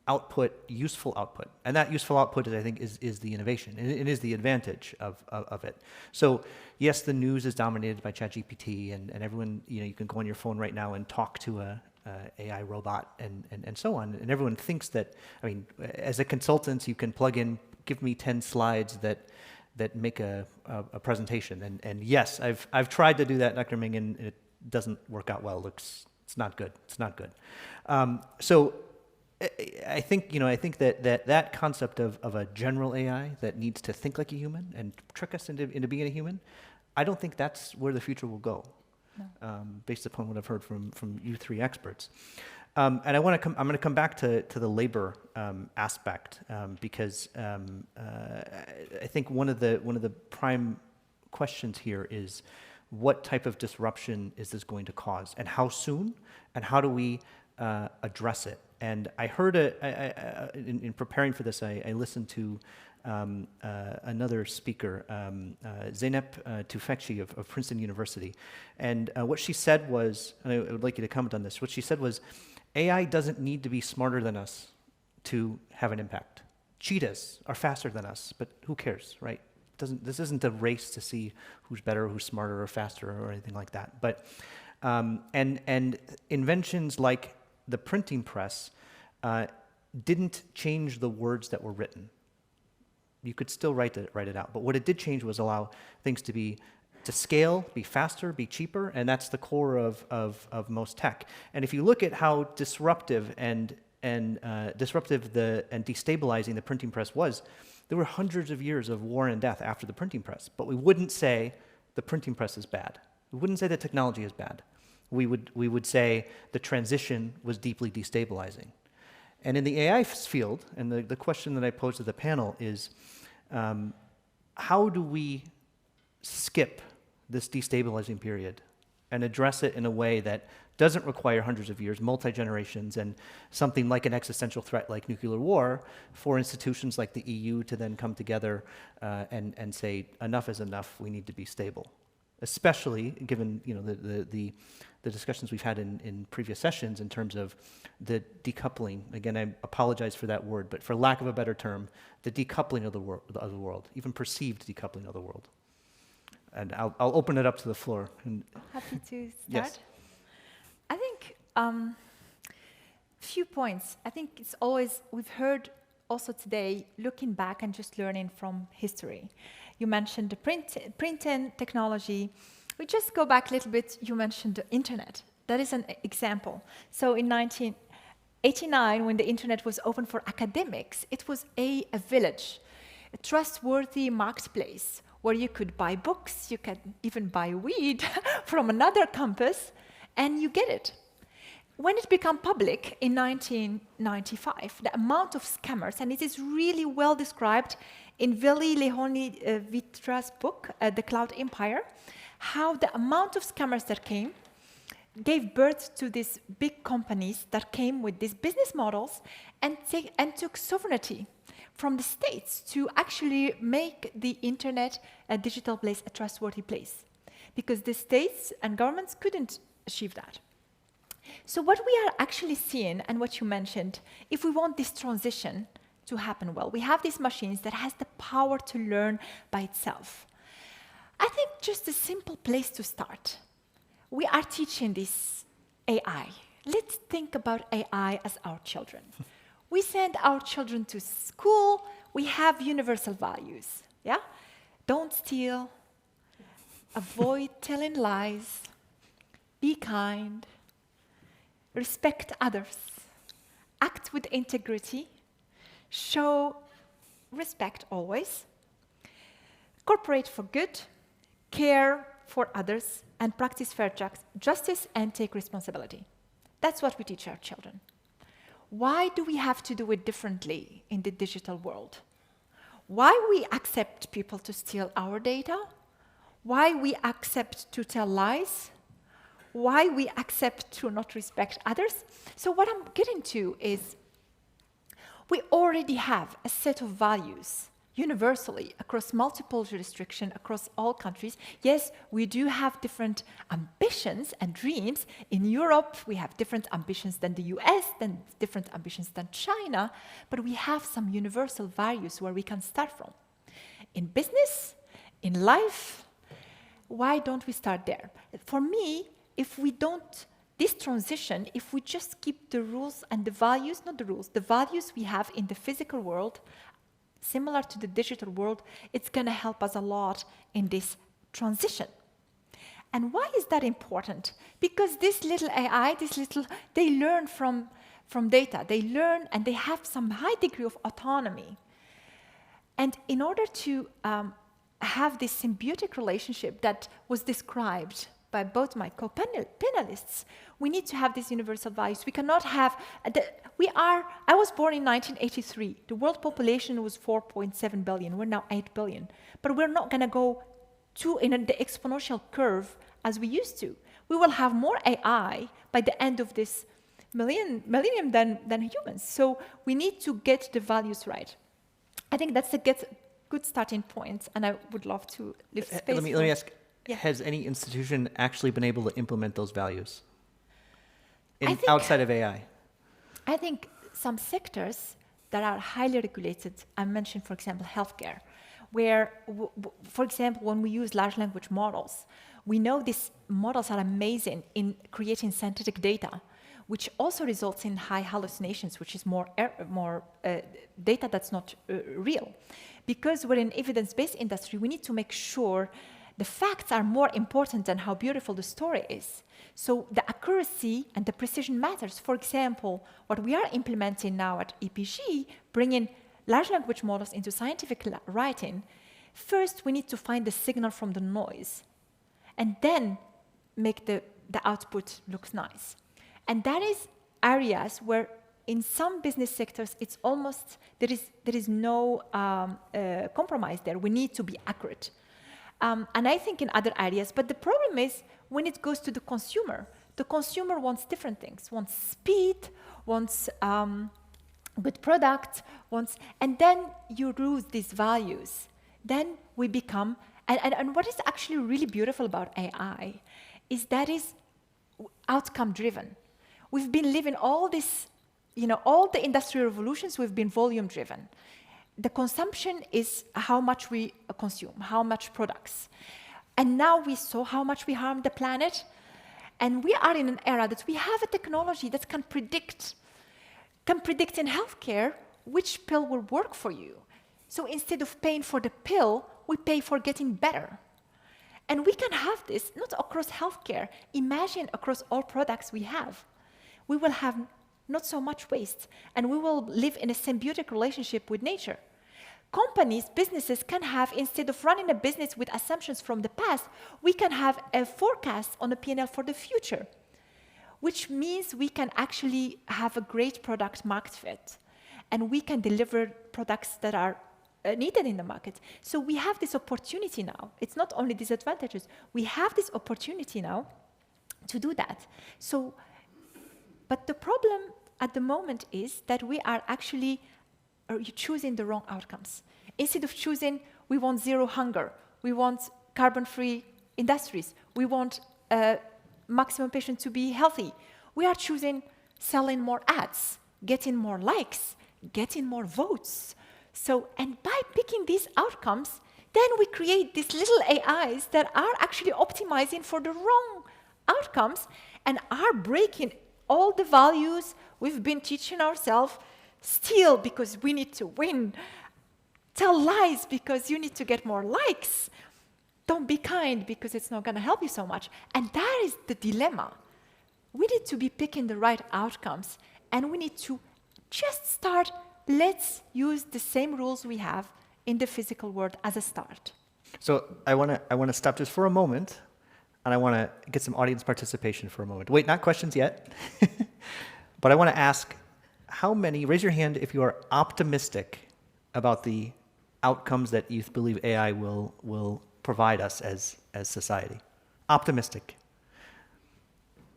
output useful output. And that useful output, I think, is the innovation. It is the advantage of it. So yes, the news is dominated by ChatGPT, and everyone, you can go on your phone right now and talk to a AI robot and so on. And everyone thinks that, as a consultant, you can plug in, give me 10 slides that that make a presentation. And yes, I've tried to do that, Dr. Ming, and it doesn't work out well. It's not good. It's not good. So I think that concept of a general AI that needs to think like a human and trick us into being a human, I don't think that's where the future will go. No. Based upon what I've heard from you three experts. And I'm going to come back to the labor aspect because I think one of the prime questions here is what type of disruption is this going to cause, and how soon, and how do we address it? And I heard in preparing for this, I listened to another speaker, Zeynep Tufekci of Princeton University, and what she said was, and I would like you to comment on this. What she said was, AI doesn't need to be smarter than us to have an impact. Cheetahs are faster than us, but who cares, right? This isn't a race to see who's better, who's smarter, or faster, or anything like that. But and inventions like the printing press didn't change the words that were written. You could still write it out, but what it did change was allow things to scale, be faster, be cheaper, and that's the core of most tech. And if you look at how disruptive and destabilizing the printing press was, there were hundreds of years of war and death after the printing press. But we wouldn't say the printing press is bad. We wouldn't say the technology is bad. We would say the transition was deeply destabilizing. And in the AI field, and the question that I posed to the panel is, how do we skip this destabilizing period and address it in a way that doesn't require hundreds of years, multi-generations, and something like an existential threat like nuclear war for institutions like the EU to then come together and say, enough is enough, we need to be stable. Especially given the discussions we've had in previous sessions in terms of the decoupling. Again, I apologize for that word, but for lack of a better term, the decoupling of the world, even perceived decoupling of the world. And I'll open it up to the floor. And happy to start. Yes. I think few points. I think it's always, we've heard also today, looking back and just learning from history. You mentioned the printing technology. We just go back a little bit, you mentioned the internet. That is an example. So in 1989, when the internet was open for academics, it was a village, a trustworthy marketplace where you could buy books, you can even buy weed from another campus, and you get it. When it became public in 1995, the amount of scammers, and it is really well described in Vili Leoni-Vitra's book, The Cloud Empire, how the amount of scammers that came gave birth to these big companies that came with these business models and took sovereignty from the states to actually make the internet a digital place, a trustworthy place, because the states and governments couldn't achieve that. So what we are actually seeing, and what you mentioned, if we want this transition to happen well, we have these machines that has the power to learn by itself. I think just a simple place to start. We are teaching this AI. Let's think about AI as our children. We send our children to school, we have universal values, yeah? Don't steal, avoid telling lies, be kind, respect others, act with integrity, show respect always, cooperate for good, care for others, and practice fair justice and take responsibility. That's what we teach our children. Why do we have to do it differently in the digital world? Why we accept people to steal our data? Why we accept to tell lies? Why we accept to not respect others? So what I'm getting to is we already have a set of values universally across multiple jurisdictions, across all countries. Yes, we do have different ambitions and dreams. In Europe, we have different ambitions than the US, than different ambitions than China, but we have some universal values where we can start from. In business, in life, why don't we start there? For me, if we don't, this transition, if we just keep the rules and the values, not the rules, the values we have in the physical world, similar to the digital world, it's going to help us a lot in this transition. And why is that important? Because this little AI, they learn from data. They learn and they have some high degree of autonomy. And in order to have this symbiotic relationship that was described by both my co-panelists, we need to have these universal values. We cannot have, I was born in 1983. The world population was 4.7 billion. We're now 8 billion. But we're not going to go in the exponential curve as we used to. We will have more AI by the end of this millennium than humans. So we need to get the values right. I think that's a good starting point, and I would love to leave space. Let me ask, has any institution actually been able to implement those values outside of AI? I think some sectors that are highly regulated, I mentioned, for example, healthcare, where, for example, when we use large language models, we know these models are amazing in creating synthetic data, which also results in high hallucinations, which is more data that's not real. Because we're in evidence-based industry, we need to make sure the facts are more important than how beautiful the story is. So the accuracy and the precision matters. For example, what we are implementing now at EPG, bringing large language models into scientific writing, first we need to find the signal from the noise, and then make the output look nice. And that is areas where in some business sectors, it's almost, there is no compromise there. We need to be accurate. And I think in other areas, but the problem is when it goes to the consumer wants different things, wants speed, wants good product, and then you lose these values. Then we become, and what is actually really beautiful about AI is that is outcome driven. We've been living all this, all the industrial revolutions, we've been volume driven. The consumption is how much we consume, how much products. And now we saw how much we harm the planet. And we are in an era that we have a technology that can predict in healthcare which pill will work for you. So instead of paying for the pill, we pay for getting better. And we can have this not across healthcare. Imagine across all products we have. We will have not so much waste, and we will live in a symbiotic relationship with nature. Companies, businesses can have, instead of running a business with assumptions from the past, we can have a forecast on a P&L for the future, which means we can actually have a great product market fit, and we can deliver products that are needed in the market. So we have this opportunity now. It's not only disadvantages. We have this opportunity now to do that. So, but the problem at the moment is that we are actually choosing the wrong outcomes. Instead of choosing, we want zero hunger, we want carbon-free industries, we want maximum patients to be healthy. We are choosing selling more ads, getting more likes, getting more votes. So, and by picking these outcomes, then we create these little AIs that are actually optimizing for the wrong outcomes and are breaking all the values we've been teaching ourselves. Steal because we need to win. Tell lies because you need to get more likes. Don't be kind because it's not going to help you so much. And that is the dilemma. We need to be picking the right outcomes, and we need to just start. Let's use the same rules we have in the physical world as a start. So I want to stop just for a moment, and I want to get some audience participation for a moment. Wait, not questions yet. But I want to ask, how many, raise your hand if you are optimistic about the outcomes that you believe AI will provide us as society? Optimistic.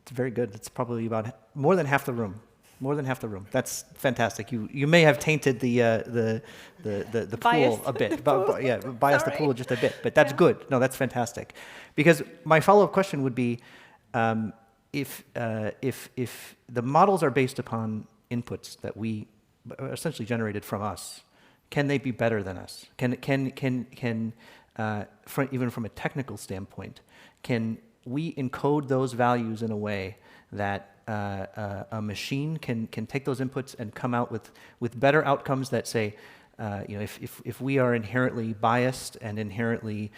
It's very good. It's probably about more than half the room. More than half the room. That's fantastic. You may have tainted the pool a bit. Biased the pool just a bit, but that's good. No, that's fantastic. Because my follow-up question would be, if the models are based upon inputs that we essentially generated from us, can they be better than us? Even from a technical standpoint, can we encode those values in a way that a machine can take those inputs and come out with better outcomes that say If we are inherently biased and inherently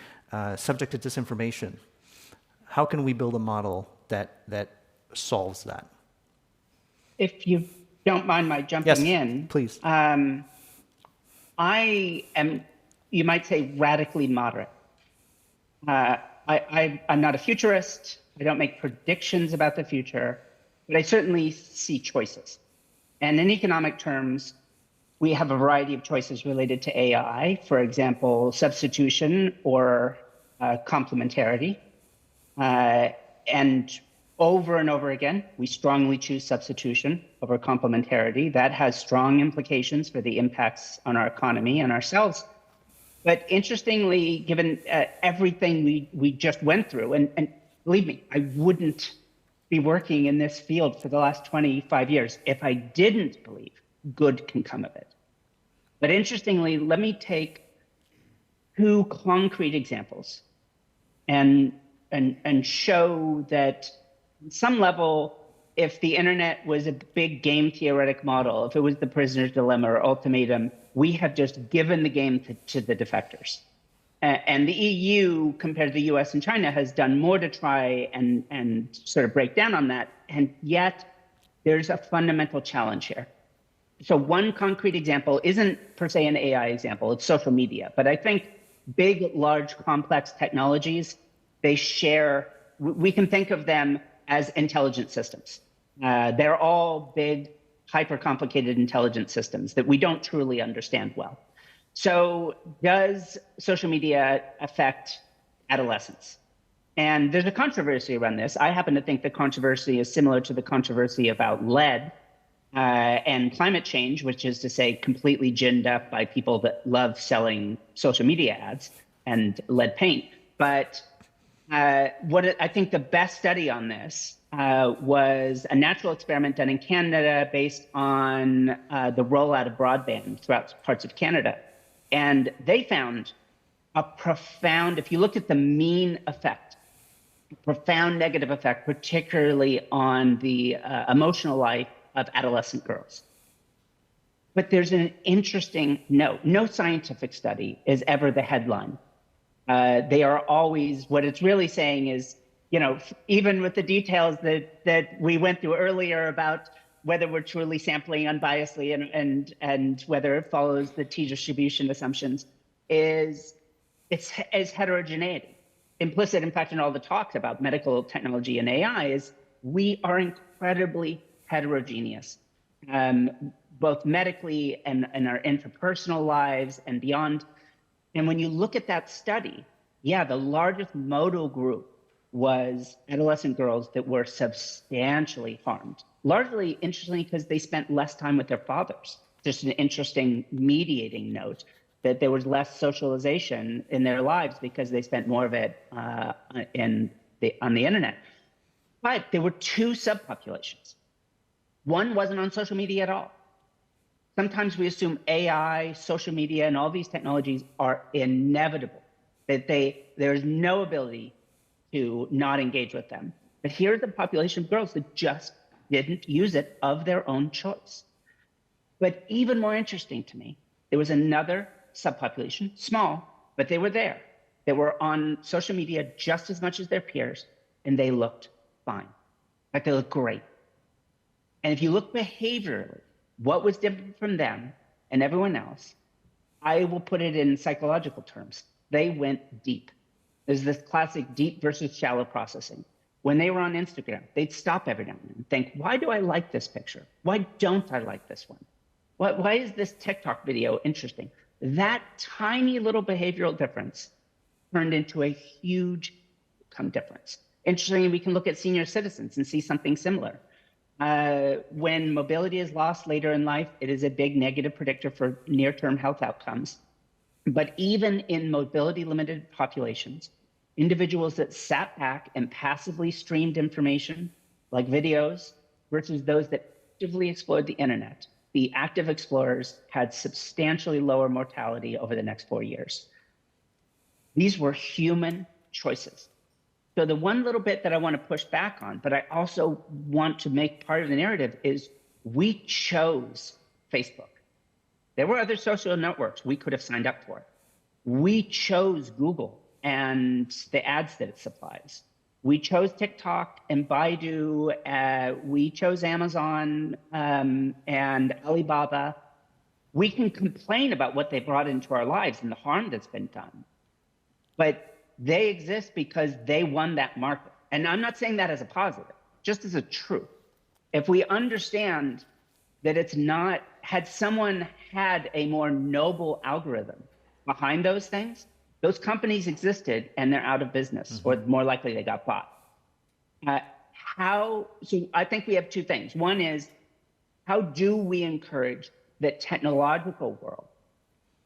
subject to disinformation, how can we build a model that solves that? If you don't mind my jumping in, please. I am, you might say, radically moderate. I'm not a futurist. I don't make predictions about the future, but I certainly see choices. And in economic terms, we have a variety of choices related to AI, for example, substitution or complementarity. And over again, we strongly choose substitution over complementarity. That has strong implications for the impacts on our economy and ourselves. But interestingly, given everything we just went through, and believe me, I wouldn't be working in this field for the last 25 years if I didn't believe good can come of it. But interestingly, let me take two concrete examples and show that on some level, if the internet was a big game theoretic model, if it was the prisoner's dilemma or ultimatum, we have just given the game to the defectors. And the EU, compared to the US and China, has done more to try and sort of break down on that. And yet, there's a fundamental challenge here. So one concrete example isn't per se an AI example, it's social media. But I think big, large, complex technologies, they share, we can think of them as intelligent systems. They're all big, hyper-complicated intelligent systems that we don't truly understand well. So does social media affect adolescence? And there's a controversy around this. I happen to think the controversy is similar to the controversy about lead and climate change, which is to say completely ginned up by people that love selling social media ads and lead paint. But I think the best study on this was a natural experiment done in Canada based on the rollout of broadband throughout parts of Canada. And they found a profound, if you look at the mean effect, a profound negative effect, particularly on the emotional life of adolescent girls. But there's an interesting note. No scientific study is ever the headline. They are always, what it's really saying is, even with the details that we went through earlier about whether we're truly sampling unbiasedly and whether it follows the t-distribution assumptions, it's heterogeneity. Implicit, in fact, in all the talks about medical technology and AI is we are incredibly heterogeneous, both medically and in our interpersonal lives and beyond. And when you look at that study, yeah, the largest modal group was adolescent girls that were substantially harmed, largely, interestingly, because they spent less time with their fathers. Just an interesting mediating note that there was less socialization in their lives because they spent more of it on the internet. But there were two subpopulations. One wasn't on social media at all. Sometimes we assume AI, social media, and all these technologies are inevitable, that there's no ability to not engage with them. But here's a population of girls that just didn't use it of their own choice. But even more interesting to me, there was another subpopulation, small, but they were there. They were on social media just as much as their peers, and they looked fine. Like they looked great. And if you look behaviorally, what was different from them and everyone else, I will put it in psychological terms. They went deep. There's this classic deep versus shallow processing. When they were on Instagram, they'd stop every now and then and think, why do I like this picture? Why don't I like this one? Why is this TikTok video interesting? That tiny little behavioral difference turned into a huge outcome difference. Interestingly, we can look at senior citizens and see something similar. When mobility is lost later in life, it is a big negative predictor for near-term health outcomes. But even in mobility-limited populations, individuals that sat back and passively streamed information, like videos, versus those that actively explored the internet, the active explorers had substantially lower mortality over the next 4 years. These were human choices. So the one little bit that I want to push back on, but I also want to make part of the narrative is we chose Facebook. There were other social networks we could have signed up for. We chose Google and the ads that it supplies. We chose TikTok and Baidu. We chose Amazon and Alibaba. We can complain about what they brought into our lives and the harm that's been done. But they exist because they won that market. And I'm not saying that as a positive, just as a truth. If we understand that it's not, had someone had a more noble algorithm behind those things, those companies existed and they're out of business, or more likely they got bought. So I think we have two things. One is, how do we encourage the technological world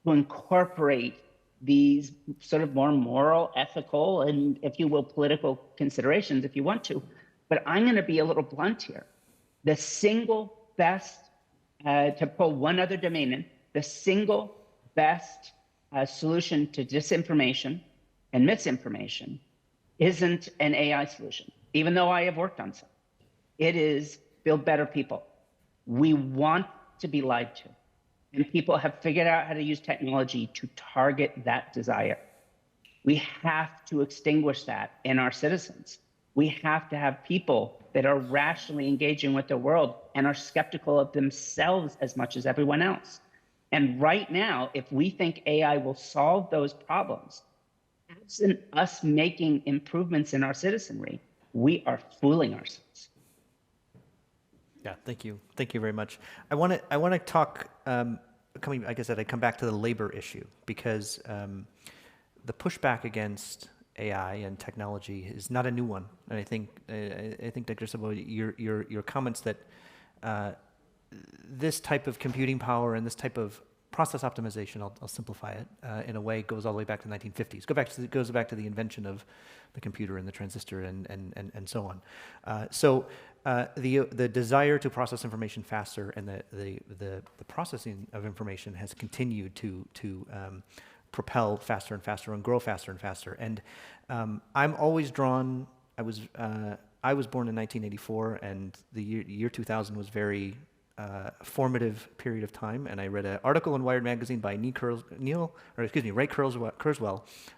to incorporate these sort of more moral, ethical, and, if you will, political considerations if you want to? But I'm going to be a little blunt here. The single best, to pull one other domain in, the single best solution to disinformation and misinformation isn't an AI solution, even though I have worked on some. It is build better people. We want to be lied to. And people have figured out how to use technology to target that desire. We have to extinguish that in our citizens. We have to have people that are rationally engaging with the world and are skeptical of themselves as much as everyone else. And right now, if we think AI will solve those problems, absent us making improvements in our citizenry, we are fooling ourselves. Yeah, thank you. Thank you very much. I want to talk, like I said, I come back to the labor issue, because the pushback against AI and technology is not a new one. And I think Dr. Sabou, your comments that this type of computing power and this type of process optimization, I'll simplify it, in a way, goes all the way back to the 1950s. Goes back to the invention of the computer and the transistor and so on. So the desire to process information faster and the processing of information has continued to propel faster and faster and grow faster and faster. And I'm always drawn. I was born in 1984, and the year 2000 was very formative period of time, and I read an article in Wired magazine by Ray Kurzweil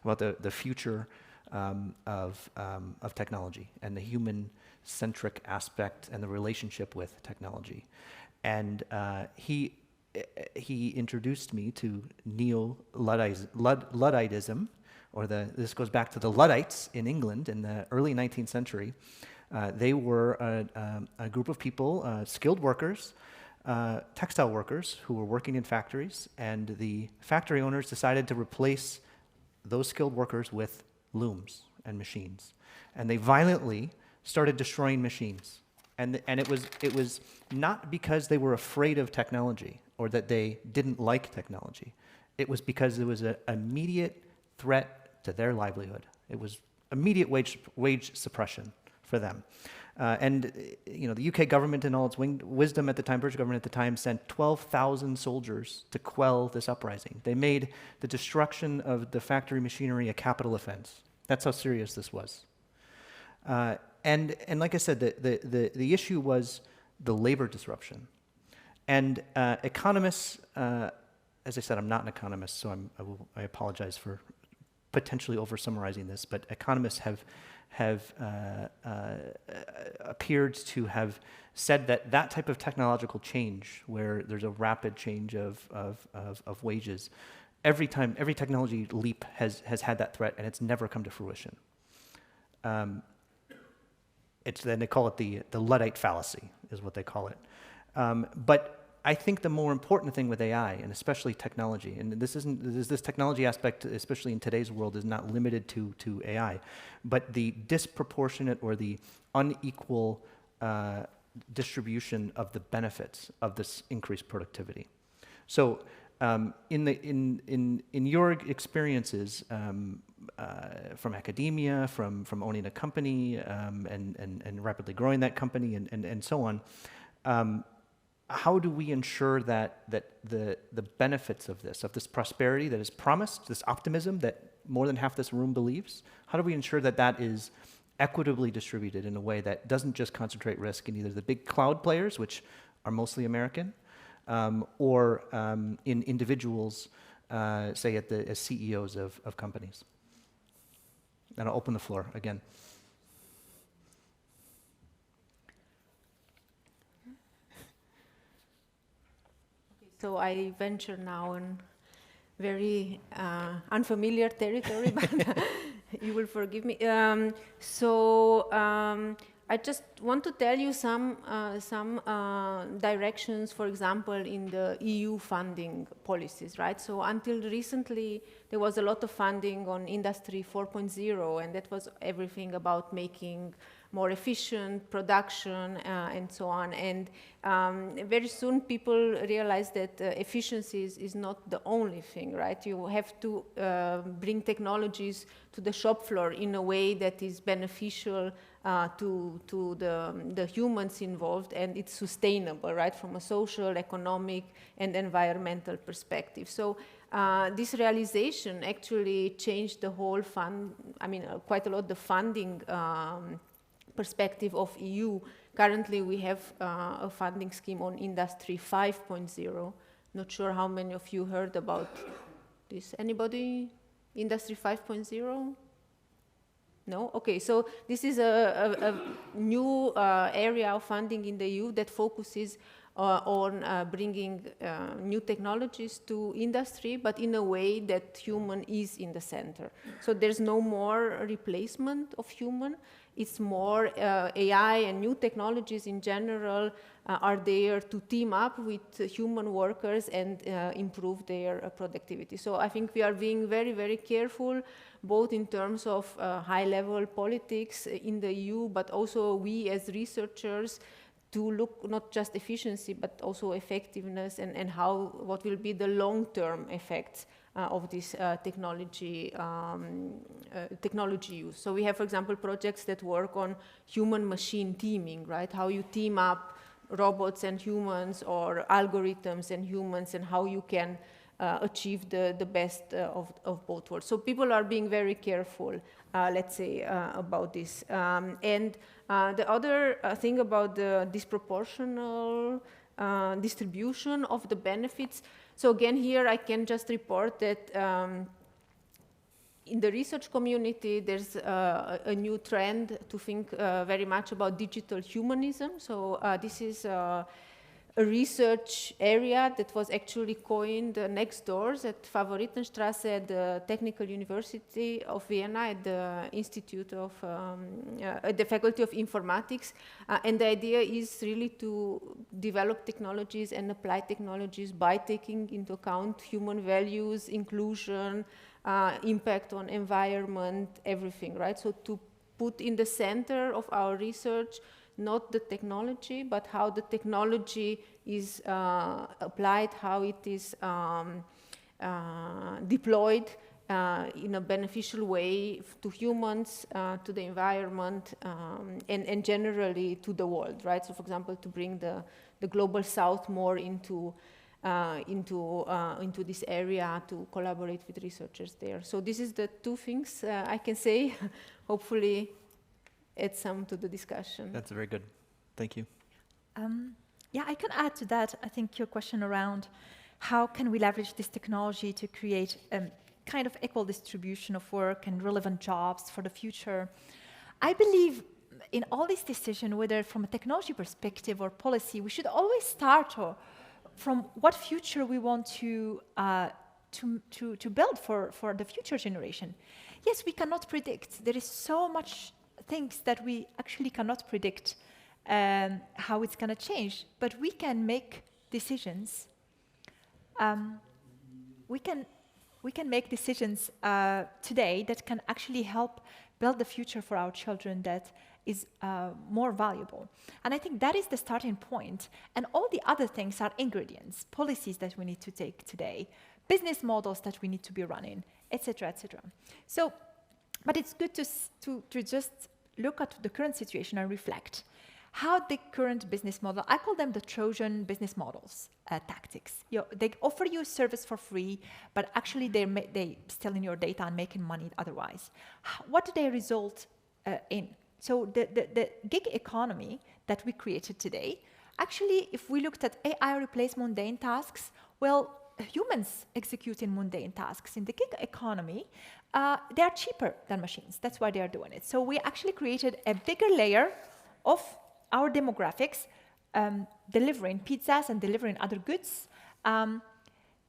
about the future of technology and the human-centric aspect and the relationship with technology. And he introduced me to Neo-Ludditism, or this goes back to the Luddites in England in the early 19th century. They were a group of people, skilled workers, textile workers who were working in factories, and the factory owners decided to replace those skilled workers with looms and machines. And they violently started destroying machines. And it was not because they were afraid of technology or that they didn't like technology. It was because there was an immediate threat to their livelihood. It was immediate wage suppression for them. And the UK government, in all its wisdom at the time, British government at the time, sent 12,000 soldiers to quell this uprising. They made the destruction of the factory machinery a capital offense. That's how serious this was. And like I said, the issue was the labor disruption. And economists, as I said, I'm not an economist, so I apologize for potentially over-summarizing this, but economists have appeared to have said that type of technological change, where there's a rapid change of wages, every technology leap has had that threat, and it's never come to fruition. Then they call it the Luddite fallacy, is what they call it. But I think the more important thing with AI, and especially technology, and this technology aspect, especially in today's world, is not limited to AI, but the disproportionate or the unequal distribution of the benefits of this increased productivity. So, in your experiences from academia, from owning a company and rapidly growing that company and so on. How do we ensure that the benefits of this prosperity that is promised, this optimism that more than half this room believes, how do we ensure that is equitably distributed in a way that doesn't just concentrate risk in either the big cloud players, which are mostly American, or in individuals, say as CEOs of companies? And I'll open the floor again. So I venture now in very unfamiliar territory, but you will forgive me. I just want to tell you some directions, for example, in the EU funding policies, right? So until recently, there was a lot of funding on Industry 4.0, and that was everything about making more efficient production and so on. And very soon people realized that efficiency is not the only thing, right? You have to bring technologies to the shop floor in a way that is beneficial to the humans involved, and it's sustainable, right, from a social, economic, and environmental perspective. So this realization actually changed the whole quite a lot the funding perspective of EU. Currently, we have a funding scheme on Industry 5.0. Not sure how many of you heard about this. Anybody? Industry 5.0? No? Okay, so this is a new area of funding in the EU that focuses on bringing new technologies to industry, but in a way that human is in the center. So there's no more replacement of human. It's more AI and new technologies in general are there to team up with human workers and improve their productivity. So I think we are being very, very careful, both in terms of high-level politics in the EU, but also we as researchers to look not just efficiency, but also effectiveness and what will be the long-term effects of this technology use. So we have, for example, projects that work on human-machine teaming, right? How you team up robots and humans, or algorithms and humans, and how you can achieve the best of both worlds. So people are being very careful, let's say, about this. And the other thing about the disproportional distribution of the benefits. So again, here I can just report that in the research community, there's a new trend to think very much about digital humanism. So this is a research area that was actually coined next doors at Favoritenstrasse at the Technical University of Vienna at the Institute of, at the Faculty of Informatics. And the idea is really to develop technologies and apply technologies by taking into account human values, inclusion, impact on environment, everything, right? So to put in the center of our research not the technology, but how the technology is applied, how it is deployed in a beneficial way to humans, to the environment, and generally to the world, right? So, for example, to bring the global south more into this area, to collaborate with researchers there. So this is the two things I can say. Hopefully add some to the discussion. That's very good. Thank you. Yeah, I can add to that. I think your question around how can we leverage this technology to create a kind of equal distribution of work and relevant jobs for the future. I believe in all these decisions, whether from a technology perspective or policy, we should always start from what future we want to build for the future generation. Yes, we cannot predict. There is so much things that we actually cannot predict how it's going to change, but we can make decisions. We can make decisions today that can actually help build the future for our children that is more valuable. And I think that is the starting point. And all the other things are ingredients, policies that we need to take today, business models that we need to be running, etc., etc. So, but it's good to just look at the current situation and reflect how the current business model, I call them the Trojan business models, tactics. They offer you a service for free, but actually they stealing your data and making money otherwise. What do they result in? So the gig economy that we created today Actually, if we looked at AI replace mundane tasks, well, humans executing mundane tasks in the gig economy, they are cheaper than machines. That's why they are doing it. So we actually created a bigger layer of our demographics, delivering pizzas and delivering other goods,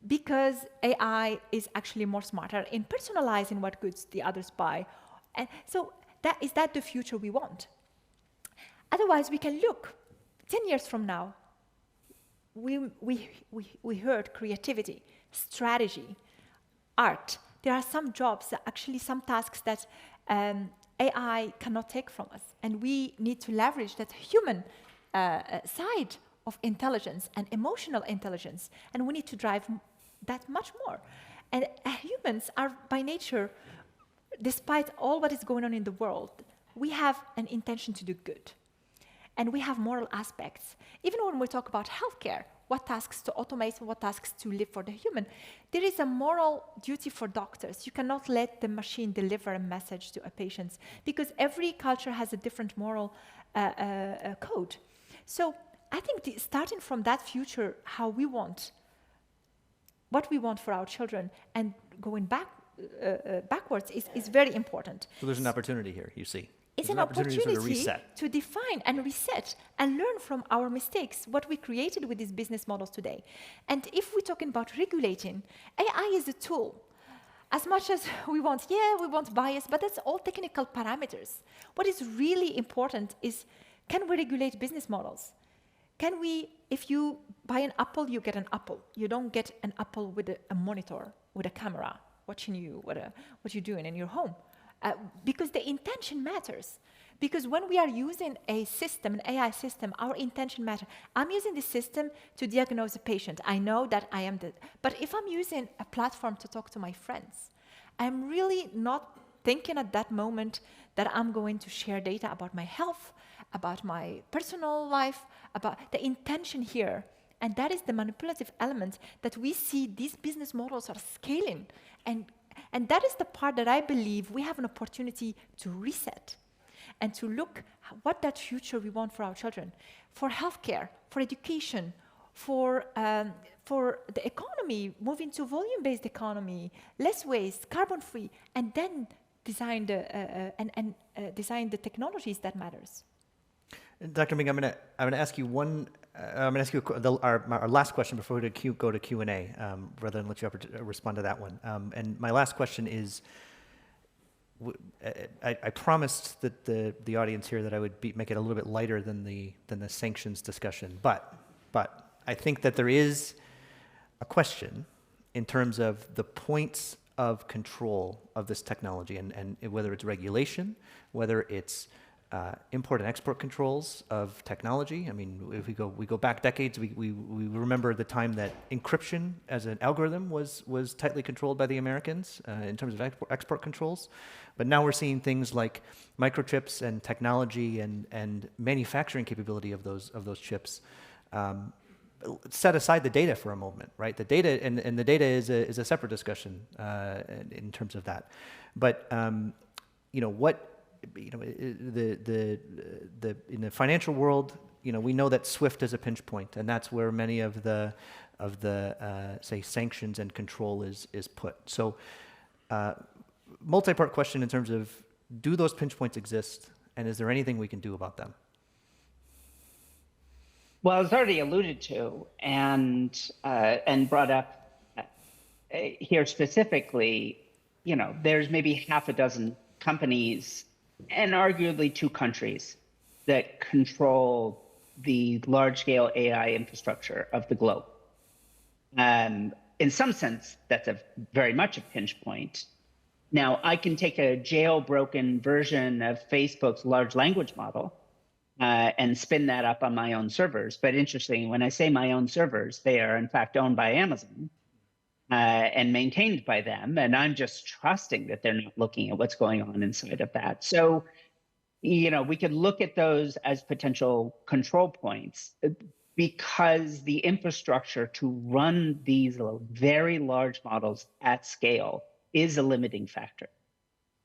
because AI is actually more smarter in personalizing what goods the others buy. And so is that the future we want? Otherwise, we can look 10 years from now. We heard creativity, strategy, art. There are some jobs, actually some tasks that AI cannot take from us. And we need to leverage that human side of intelligence and emotional intelligence. And we need to drive that much more. And humans are by nature, despite all what is going on in the world, we have an intention to do good. And we have moral aspects. Even when we talk about healthcare, what tasks to automate, what tasks to live for the human, there is a moral duty for doctors. You cannot let the machine deliver a message to a patient, because every culture has a different moral code. So I think starting from that future, how we want, what we want for our children, and going backwards is very important. So there's an opportunity here, you see. It's There's an opportunity sort of to define and reset and learn from our mistakes, what we created with these business models today. And if we're talking about regulating, AI is a tool. As much as we want bias, but that's all technical parameters. What is really important is, can we regulate business models? Can we, if you buy an apple, you get an apple. You don't get an apple with a monitor, with a camera, watching you, what you're doing in your home. Because the intention matters. Because when we are using a system, an AI system, our intention matters. I'm using this system to diagnose a patient. I know that I am but if I'm using a platform to talk to my friends, I'm really not thinking at that moment that I'm going to share data about my health, about my personal life, about the intention here. And that is the manipulative element that we see these business models are scaling. And that is the part that I believe we have an opportunity to reset and to look what that future we want for our children, for healthcare, for education, for the economy, moving to volume-based economy, less waste, carbon-free, and then design the technologies that matters. Dr. Ming, I'm going to ask you our last question before we go to Q&A, rather than let you respond to that one. And my last question is, I promised that the audience here that I would make it a little bit lighter than the sanctions discussion, but I think that there is a question in terms of the points of control of this technology, and whether it's regulation, whether it's import and export controls of technology. I mean, if we go back decades, we remember the time that encryption as an algorithm was tightly controlled by the Americans in terms of export controls. But now we're seeing things like microchips and technology and manufacturing capability of those chips. Set aside the data for a moment, right? The data and the data is a separate discussion in terms of that. But in the financial world, we know that SWIFT is a pinch point, and that's where many of the say sanctions and control is put. So, multi-part question in terms of, do those pinch points exist, and is there anything we can do about them? Well, it's already alluded to and brought up here specifically. There's maybe half a dozen companies and arguably 2 countries that control the large-scale AI infrastructure of the globe. In some sense, that's very much a pinch point. Now, I can take a jailbroken version of Facebook's large language model and spin that up on my own servers. But interesting, when I say my own servers, they are in fact owned by Amazon and maintained by them. And I'm just trusting that they're not looking at what's going on inside of that. So, we could look at those as potential control points, because the infrastructure to run these very large models at scale is a limiting factor.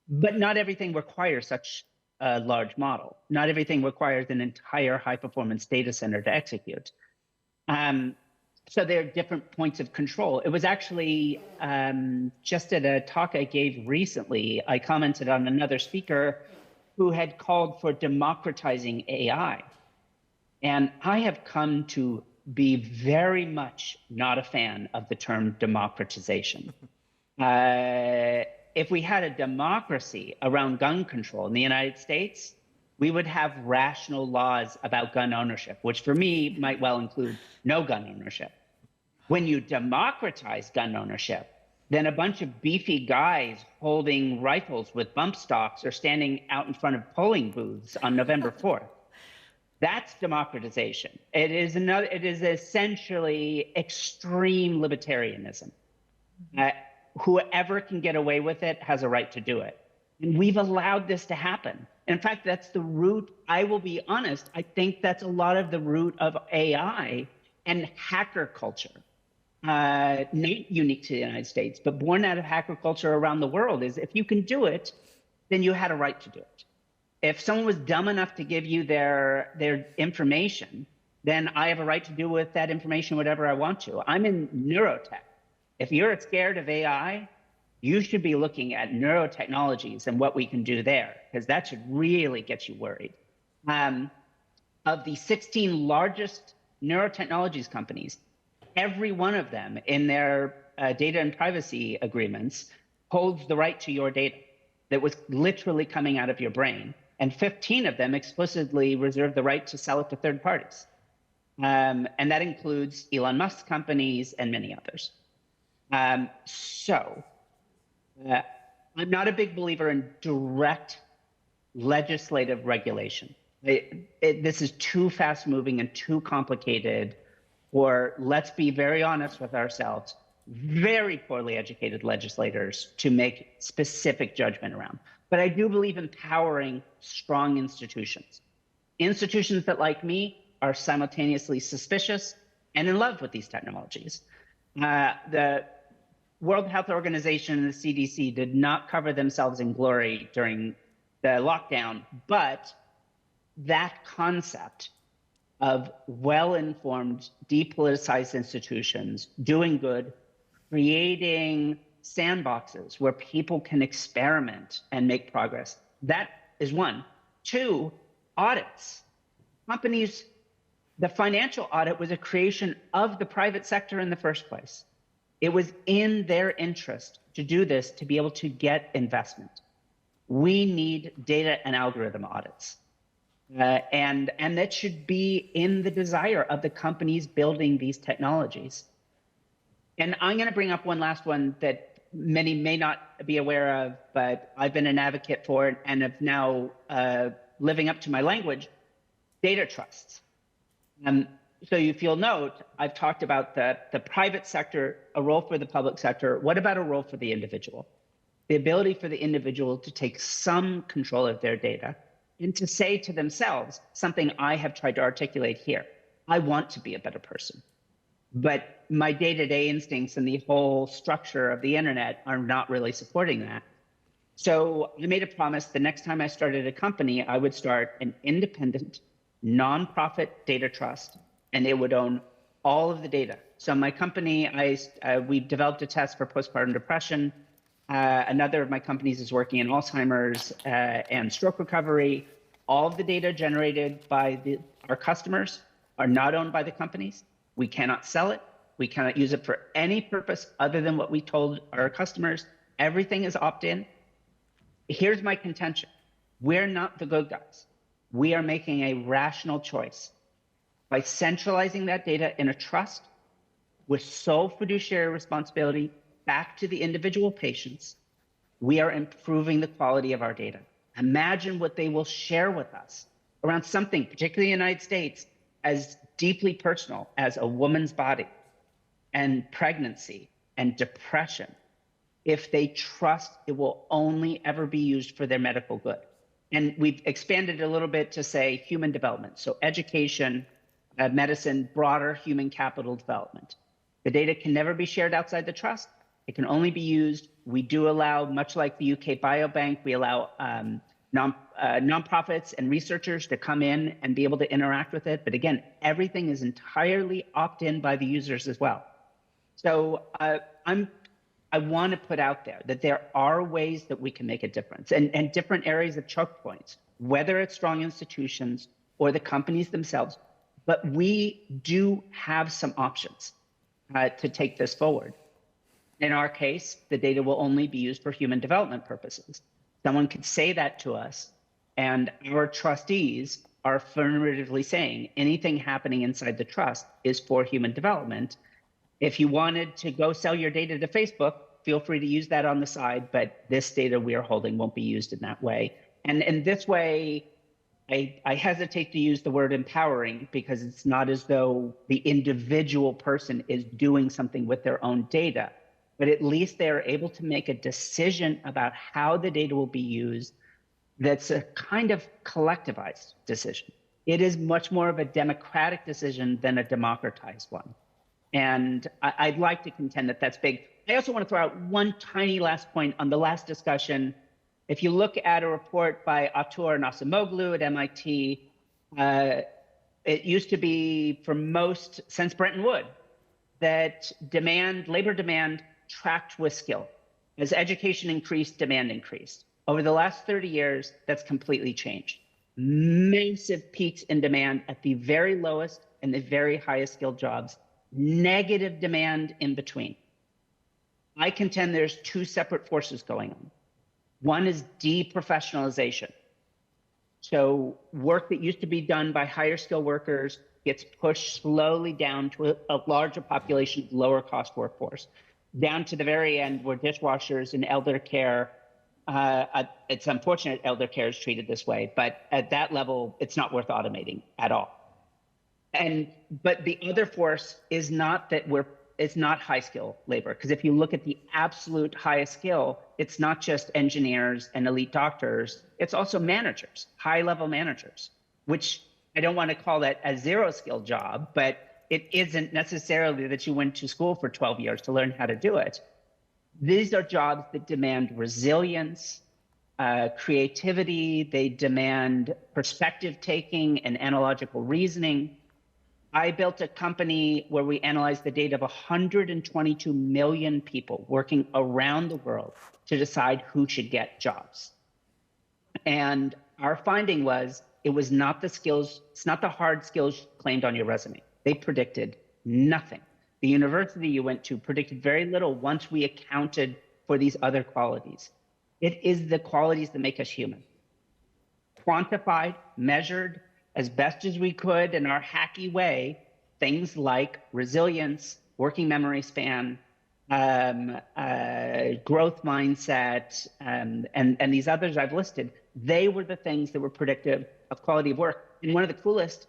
But not everything requires such a large model. Not everything requires an entire high-performance data center to execute. So there are different points of control. It was actually just at a talk I gave recently, I commented on another speaker who had called for democratizing AI. And I have come to be very much not a fan of the term democratization. If we had a democracy around gun control in the United States, we would have rational laws about gun ownership, which for me might well include no gun ownership. When you democratize gun ownership, then a bunch of beefy guys holding rifles with bump stocks are standing out in front of polling booths on November 4th. That's democratization. It is essentially extreme libertarianism. Whoever can get away with it has a right to do it. And we've allowed this to happen. In fact, that's the root. I will be honest, I think that's a lot of the root of AI and hacker culture. Not unique to the United States, but born out of hacker culture around the world, is if you can do it, then you had a right to do it. If someone was dumb enough to give you their information, then I have a right to do with that information whatever I want to. I'm in neurotech. If you're scared of AI, you should be looking at neurotechnologies and what we can do there, because that should really get you worried. Of the 16 largest neurotechnologies companies, every one of them in their data and privacy agreements holds the right to your data that was literally coming out of your brain. And 15 of them explicitly reserve the right to sell it to third parties. And that includes Elon Musk's companies and many others. I'm not a big believer in direct legislative regulation. This is too fast moving and too complicated, or let's be very honest with ourselves, very poorly educated legislators to make specific judgment around. But I do believe in empowering strong institutions. Institutions that, like me, are simultaneously suspicious and in love with these technologies. The World Health Organization and the CDC did not cover themselves in glory during the lockdown, but that concept of well-informed, depoliticized institutions doing good, creating sandboxes where people can experiment and make progress. That is one. Two, audits. Companies, the financial audit was a creation of the private sector in the first place. It was in their interest to do this, to be able to get investment. We need data and algorithm audits. And that should be in the desire of the companies building these technologies. And I'm going to bring up one last one that many may not be aware of, but I've been an advocate for it and have now living up to my language, data trusts. So if you'll note, I've talked about the private sector, a role for the public sector. What about a role for the individual? The ability for the individual to take some control of their data and to say to themselves something I have tried to articulate here. I want to be a better person, but my day-to-day instincts and the whole structure of the internet are not really supporting that. So I made a promise the next time I started a company, I would start an independent, nonprofit data trust, and it would own all of the data. So my company, we developed a test for postpartum depression. Another of my companies is working in Alzheimer's and stroke recovery. All of the data generated by our customers are not owned by the companies. We cannot sell it. We cannot use it for any purpose other than what we told our customers. Everything is opt-in. Here's my contention. We're not the good guys. We are making a rational choice. By centralizing that data in a trust with sole fiduciary responsibility back to the individual patients, we are improving the quality of our data. Imagine what they will share with us around something, particularly in the United States, as deeply personal as a woman's body and pregnancy and depression. If they trust it will only ever be used for their medical good. And we've expanded a little bit to say human development. So education, medicine, broader human capital development. The data can never be shared outside the trust. It can only be used. We do allow, much like the UK Biobank, we allow nonprofits and researchers to come in and be able to interact with it. But again, everything is entirely opt-in by the users as well. So I want to put out there that there are ways that we can make a difference, and different areas of choke points, whether it's strong institutions or the companies themselves. But we do have some options to take this forward. In our case, the data will only be used for human development purposes. Someone could say that to us, and our trustees are affirmatively saying anything happening inside the trust is for human development. If you wanted to go sell your data to Facebook, feel free to use that on the side, but this data we are holding won't be used in that way. And in this way, I hesitate to use the word empowering, because it's not as though the individual person is doing something with their own data, but at least they are able to make a decision about how the data will be used. That's a kind of collectivized decision. It is much more of a democratic decision than a democratized one. And I'd like to contend that that's big. I also want to throw out one tiny last point on the last discussion. If you look at a report by Atur Nasimoglu at MIT, it used to be for most, since Bretton Woods, that labor demand tracked with skill. As education increased, demand increased. Over the last 30 years, that's completely changed. Massive peaks in demand at the very lowest and the very highest skilled jobs, negative demand in between. I contend there's two separate forces going on. One is deprofessionalization. So work that used to be done by higher skill workers gets pushed slowly down to a larger population, lower cost workforce, down to the very end where dishwashers and elder care, it's unfortunate elder care is treated this way, but at that level, it's not worth automating at all. But the other force is not that it's not high skill labor, because if you look at the absolute highest skill, it's not just engineers and elite doctors, it's also managers, high level managers, which I don't want to call that a zero skill job, but it isn't necessarily that you went to school for 12 years to learn how to do it. These are jobs that demand resilience, creativity, they demand perspective taking and analogical reasoning. I built a company where we analyzed the data of 122 million people working around the world to decide who should get jobs. And our finding was, it was not the skills, it's not the hard skills claimed on your resume. They predicted nothing. The university you went to predicted very little once we accounted for these other qualities. It is the qualities that make us human. Quantified, measured, as best as we could in our hacky way, things like resilience, working memory span, growth mindset, and these others I've listed, they were the things that were predictive of quality of work. And one of the coolest,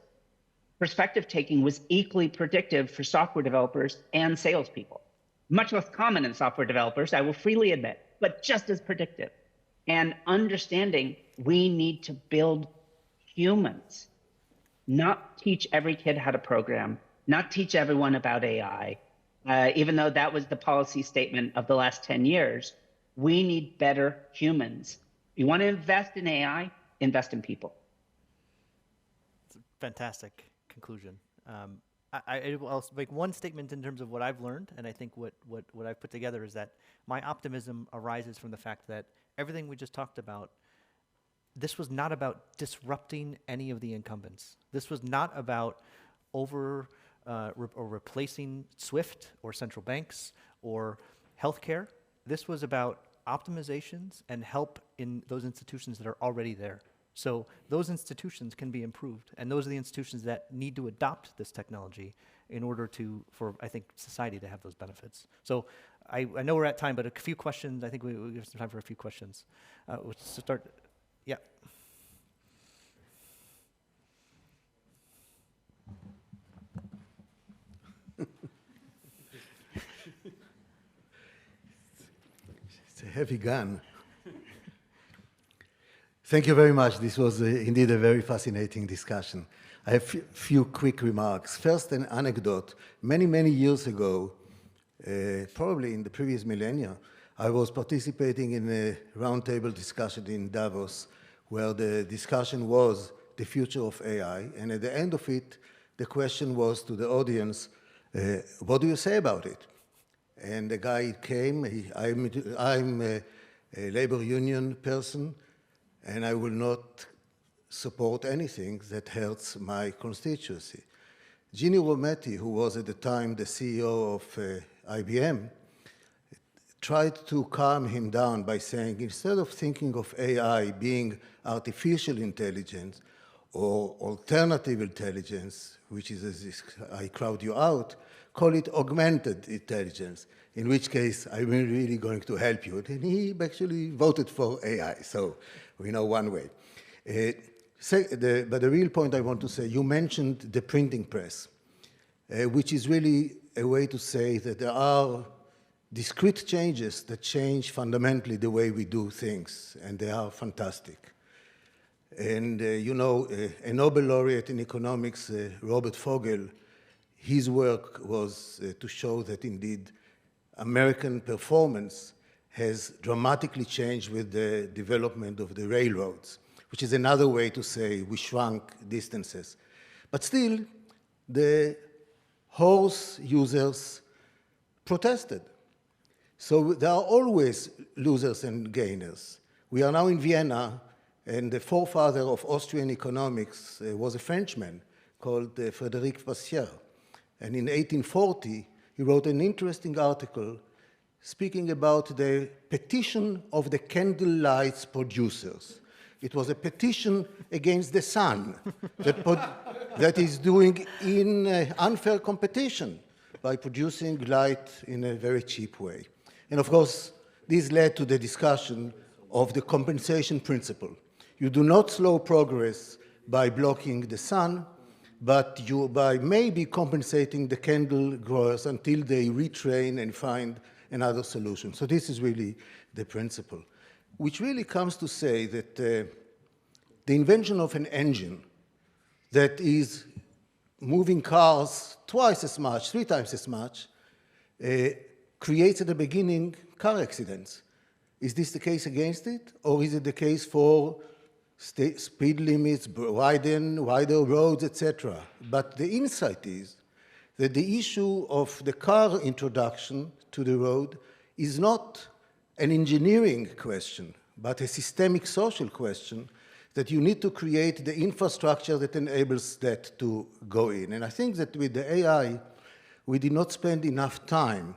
perspective taking was equally predictive for software developers and salespeople. Much less common in software developers, I will freely admit, but just as predictive. And understanding we need to build humans, not teach every kid how to program, not teach everyone about AI, even though that was the policy statement of the last 10 years. We need better humans. You want to invest in AI, invest in people. It's a fantastic conclusion. I'll make one statement in terms of what I've learned, and I think what I've put together is that my optimism arises from the fact that everything we just talked about, this was not about disrupting any of the incumbents. This was not about or replacing SWIFT or central banks or healthcare. This was about optimizations and help in those institutions that are already there. So those institutions can be improved, and those are the institutions that need to adopt this technology in order for I think, society to have those benefits. So I know we're at time, but a few questions. I think we have some time for a few questions. We'll start. Yeah. It's a heavy gun. Thank you very much. This was indeed a very fascinating discussion. I have a few quick remarks. First, an anecdote. Many, many years ago, probably in the previous millennia, I was participating in a roundtable discussion in Davos where the discussion was the future of AI. And at the end of it, the question was to the audience, what do you say about it? And the guy came, I'm a labor union person, and I will not support anything that hurts my constituency. Ginny Rometty, who was at the time the CEO of IBM, tried to calm him down by saying, instead of thinking of AI being artificial intelligence or alternative intelligence, which is as I crowd you out, call it augmented intelligence, in which case I'm really going to help you. And he actually voted for AI, so we know one way. But the real point I want to say, you mentioned the printing press, which is really a way to say that there are discrete changes that change fundamentally the way we do things, and they are fantastic. And you know, a Nobel laureate in economics, Robert Fogel, his work was to show that indeed American performance has dramatically changed with the development of the railroads, which is another way to say we shrunk distances. But still, the horse users protested. So there are always losers and gainers. We are now in Vienna, and the forefather of Austrian economics was a Frenchman called Frédéric Vassière. And in 1840, he wrote an interesting article speaking about the petition of the candlelight producers. It was a petition against the sun that is doing in unfair competition by producing light in a very cheap way. And of course, this led to the discussion of the compensation principle. You do not slow progress by blocking the sun, but by maybe compensating the candle growers until they retrain and find another solution. So this is really the principle, which really comes to say that the invention of an engine that is moving cars twice as much, 3 times as much, creates at the beginning car accidents. Is this the case against it? Or is it the case for speed limits, wider roads, etc.? But the insight is that the issue of the car introduction to the road is not an engineering question, but a systemic social question that you need to create the infrastructure that enables that to go in. And I think that with the AI, we did not spend enough time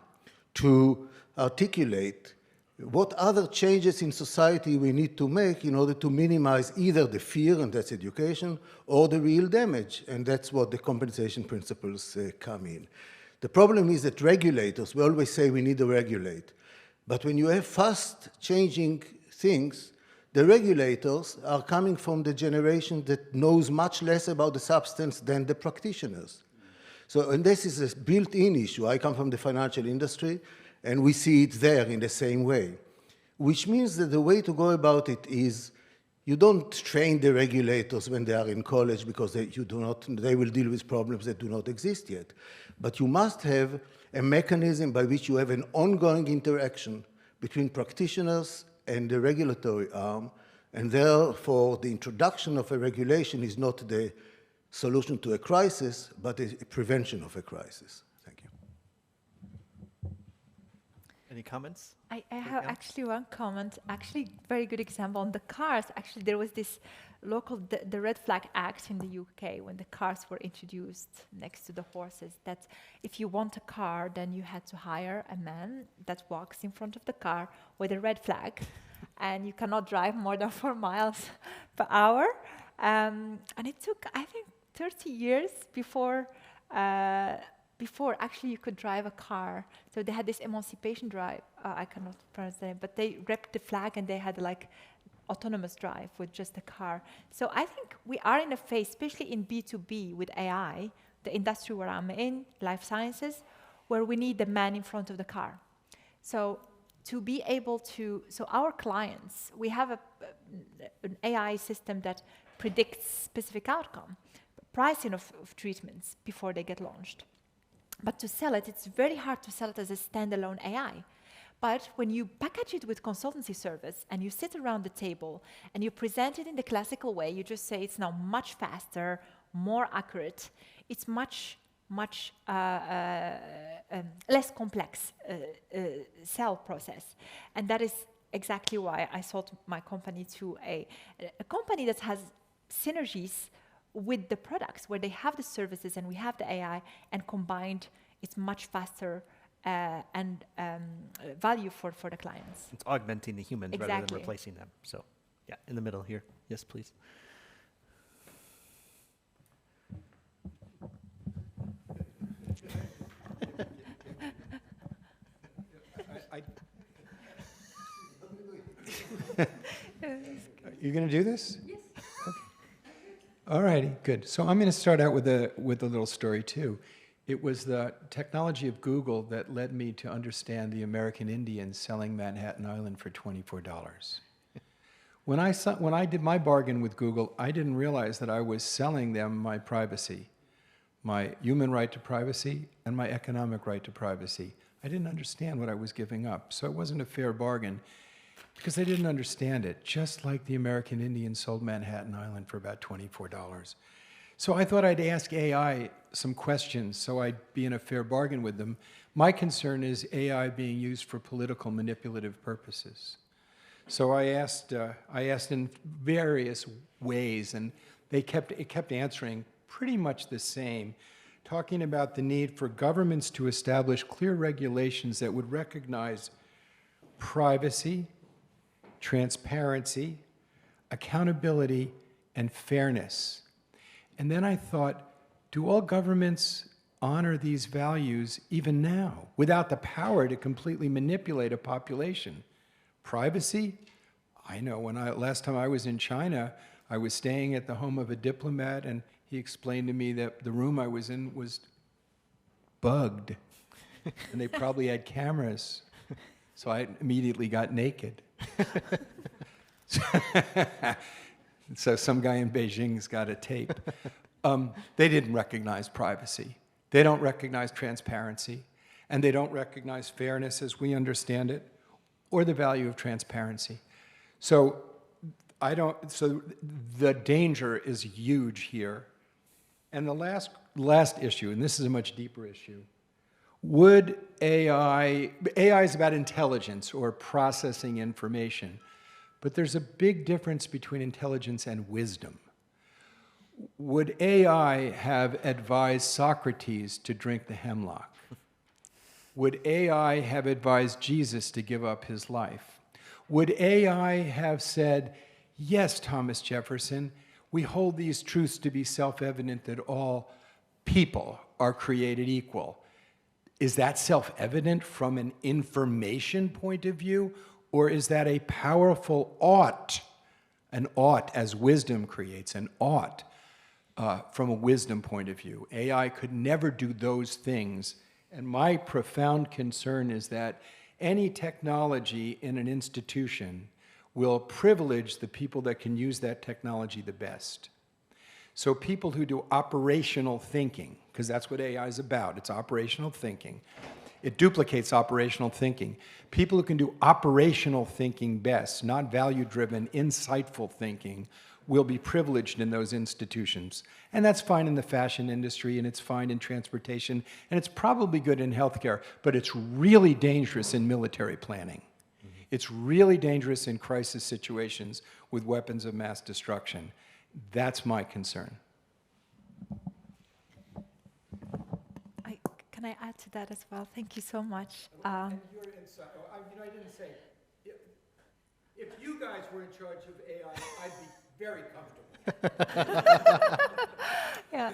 to articulate what other changes in society we need to make in order to minimize either the fear, and that's education, or the real damage, and that's what the compensation principles come in. The problem is that regulators, we always say we need to regulate, but when you have fast-changing things, the regulators are coming from the generation that knows much less about the substance than the practitioners. So, and this is a built-in issue. I come from the financial industry, and we see it there in the same way, which means that the way to go about it is you don't train the regulators when they are in college because they will deal with problems that do not exist yet. But you must have a mechanism by which you have an ongoing interaction between practitioners and the regulatory arm, and therefore the introduction of a regulation is not the solution to a crisis, but a prevention of a crisis. Thank you. Any comments? I have actually one comment, actually very good example on the cars. Actually, there was this local, the Red Flag Act in the UK when the cars were introduced next to the horses, that if you want a car, then you had to hire a man that walks in front of the car with a red flag, and you cannot drive more than 4 miles per hour. And it took, I think, 30 years before actually you could drive a car. So they had this emancipation drive, I cannot pronounce the name, but they grabbed the flag and they had like autonomous drive with just a car. So I think we are in a phase, especially in B2B with AI, the industry where I'm in, life sciences, where we need the man in front of the car. So to be able to, so our clients, we have an AI system that predicts specific outcome, pricing of treatments before they get launched. But to sell it, it's very hard to sell it as a standalone AI. But when you package it with consultancy service and you sit around the table and you present it in the classical way, you just say it's now much faster, more accurate, it's much less complex sell process. And that is exactly why I sold my company to a company that has synergies with the products, where they have the services and we have the AI, and combined, it's much faster and value for the clients. It's augmenting the humans rather Exactly. than replacing them. So, yeah, in the middle here. Yes, please. You're going to do this? Yes. Okay. All righty, good. So I'm going to start out with a little story too. It was the technology of Google that led me to understand the American Indians selling Manhattan Island for $24. When I did my bargain with Google, I didn't realize that I was selling them my privacy, my human right to privacy and my economic right to privacy. I didn't understand what I was giving up, so it wasn't a fair bargain because I didn't understand it, just like the American Indians sold Manhattan Island for about $24. So I thought I'd ask AI some questions so I'd be in a fair bargain with them. My concern is AI being used for political manipulative purposes. So I asked in various ways, and it kept answering pretty much the same, talking about the need for governments to establish clear regulations that would recognize privacy, transparency, accountability, and fairness. And then I thought, do all governments honor these values even now, without the power to completely manipulate a population? Privacy? I know last time I was in China, I was staying at the home of a diplomat, and he explained to me that the room I was in was bugged, and they probably had cameras. So I immediately got naked. So some guy in Beijing's got a tape. They didn't recognize privacy. They don't recognize transparency. And they don't recognize fairness as we understand it, or the value of transparency. So the danger is huge here. And the last issue, and this is a much deeper issue, would AI is about intelligence or processing information, but there's a big difference between intelligence and wisdom. Would AI have advised Socrates to drink the hemlock? Would AI have advised Jesus to give up his life? Would AI have said, yes, Thomas Jefferson, we hold these truths to be self-evident that all people are created equal? Is that self-evident from an information point of view, or is that a powerful ought? An ought as wisdom creates, an ought from a wisdom point of view. AI could never do those things, and my profound concern is that any technology in an institution will privilege the people that can use that technology the best. So people who do operational thinking, because that's what AI is about, it's operational thinking. It duplicates operational thinking. People who can do operational thinking best, not value-driven, insightful thinking, will be privileged in those institutions. And that's fine in the fashion industry, and it's fine in transportation, and it's probably good in healthcare, but it's really dangerous in military planning. It's really dangerous in crisis situations with weapons of mass destruction. That's my concern. Can I add to that as well? Thank you so much. And your insight, I didn't say, if you guys were in charge of AI, I'd be very comfortable. Yeah.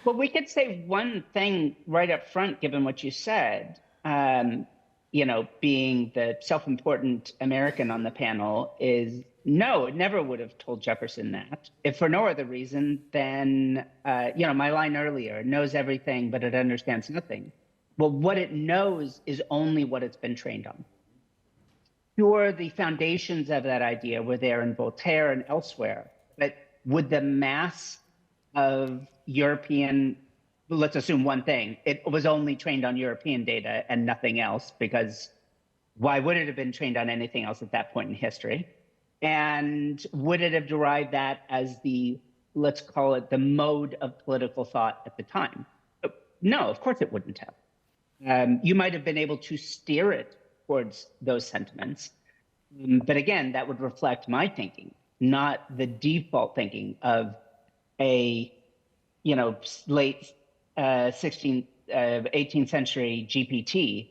Well, we could say one thing right up front, given what you said. Being the self-important American on the panel, is no, it never would have told Jefferson that. If for no other reason than, my line earlier, it knows everything, but it understands nothing. Well, what it knows is only what it's been trained on. Sure, the foundations of that idea were there in Voltaire and elsewhere, but would the mass of European, let's assume one thing, it was only trained on European data and nothing else, because Why would it have been trained on anything else at that point in history? And would it have derived that as the, let's call it, the mode of political thought at the time? No, of course it wouldn't have. You might have been able to steer it towards those sentiments. But again, that would reflect my thinking, not the default thinking of a, late 16th, 18th century GPT.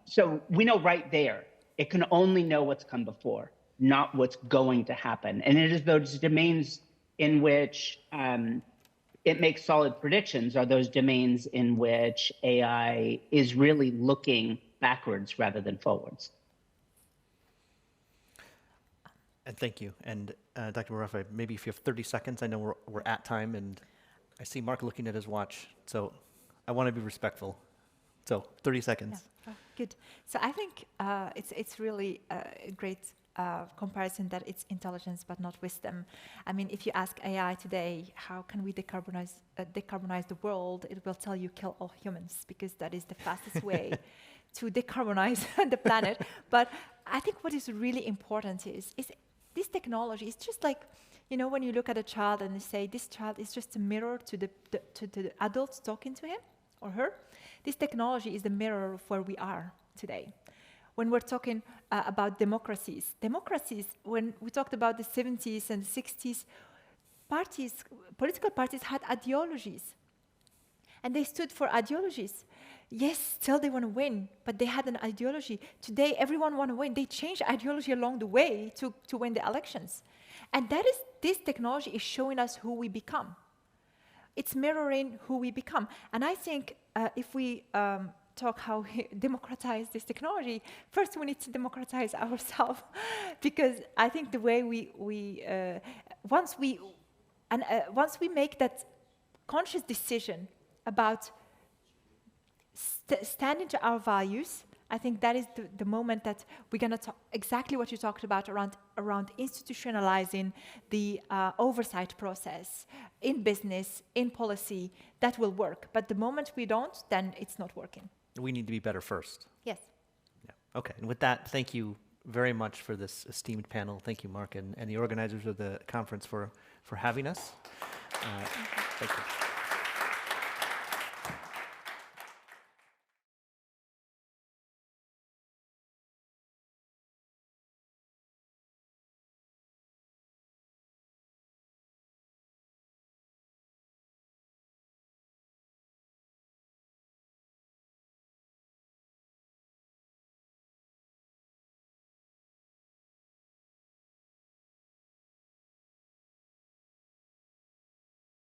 So we know right there, it can only know what's come before, not what's going to happen. And it is those domains in which it makes solid predictions are those domains in which AI is really looking backwards rather than forwards. And thank you. And Dr. Bouarfa, maybe if you have 30 seconds, I know we're at time, and I see Mark looking at his watch, so I want to be respectful. So 30 seconds. Yeah. Oh, good. So I think it's really a great comparison that it's intelligence but not wisdom. I mean, if you ask AI today, how can we decarbonize the world, it will tell you kill all humans, because that is the fastest way to decarbonize the planet. But I think what is really important is this technology is just like, when you look at a child and you say this child is just a mirror to the adults talking to him or her. This technology is the mirror of where we are today. When we're talking about democracies, when we talked about the 70s and 60s, political parties had ideologies. And they stood for ideologies. Yes, still they want to win, but they had an ideology. Today, everyone wants to win. They change ideology along the way to win the elections. And this technology is showing us who we become. It's mirroring who we become. And I think if we talk how we democratize this technology, first we need to democratize ourselves, because I think the way once we make that conscious decision about standing to our values, I think that is the moment that we're going to talk exactly what you talked about around institutionalizing the oversight process in business, in policy. That will work. But the moment we don't, then it's not working. We need to be better first. Yes. Yeah. Okay. And with that, thank you very much for this esteemed panel. Thank you, Mark, and the organizers of the conference for having us. Thank you.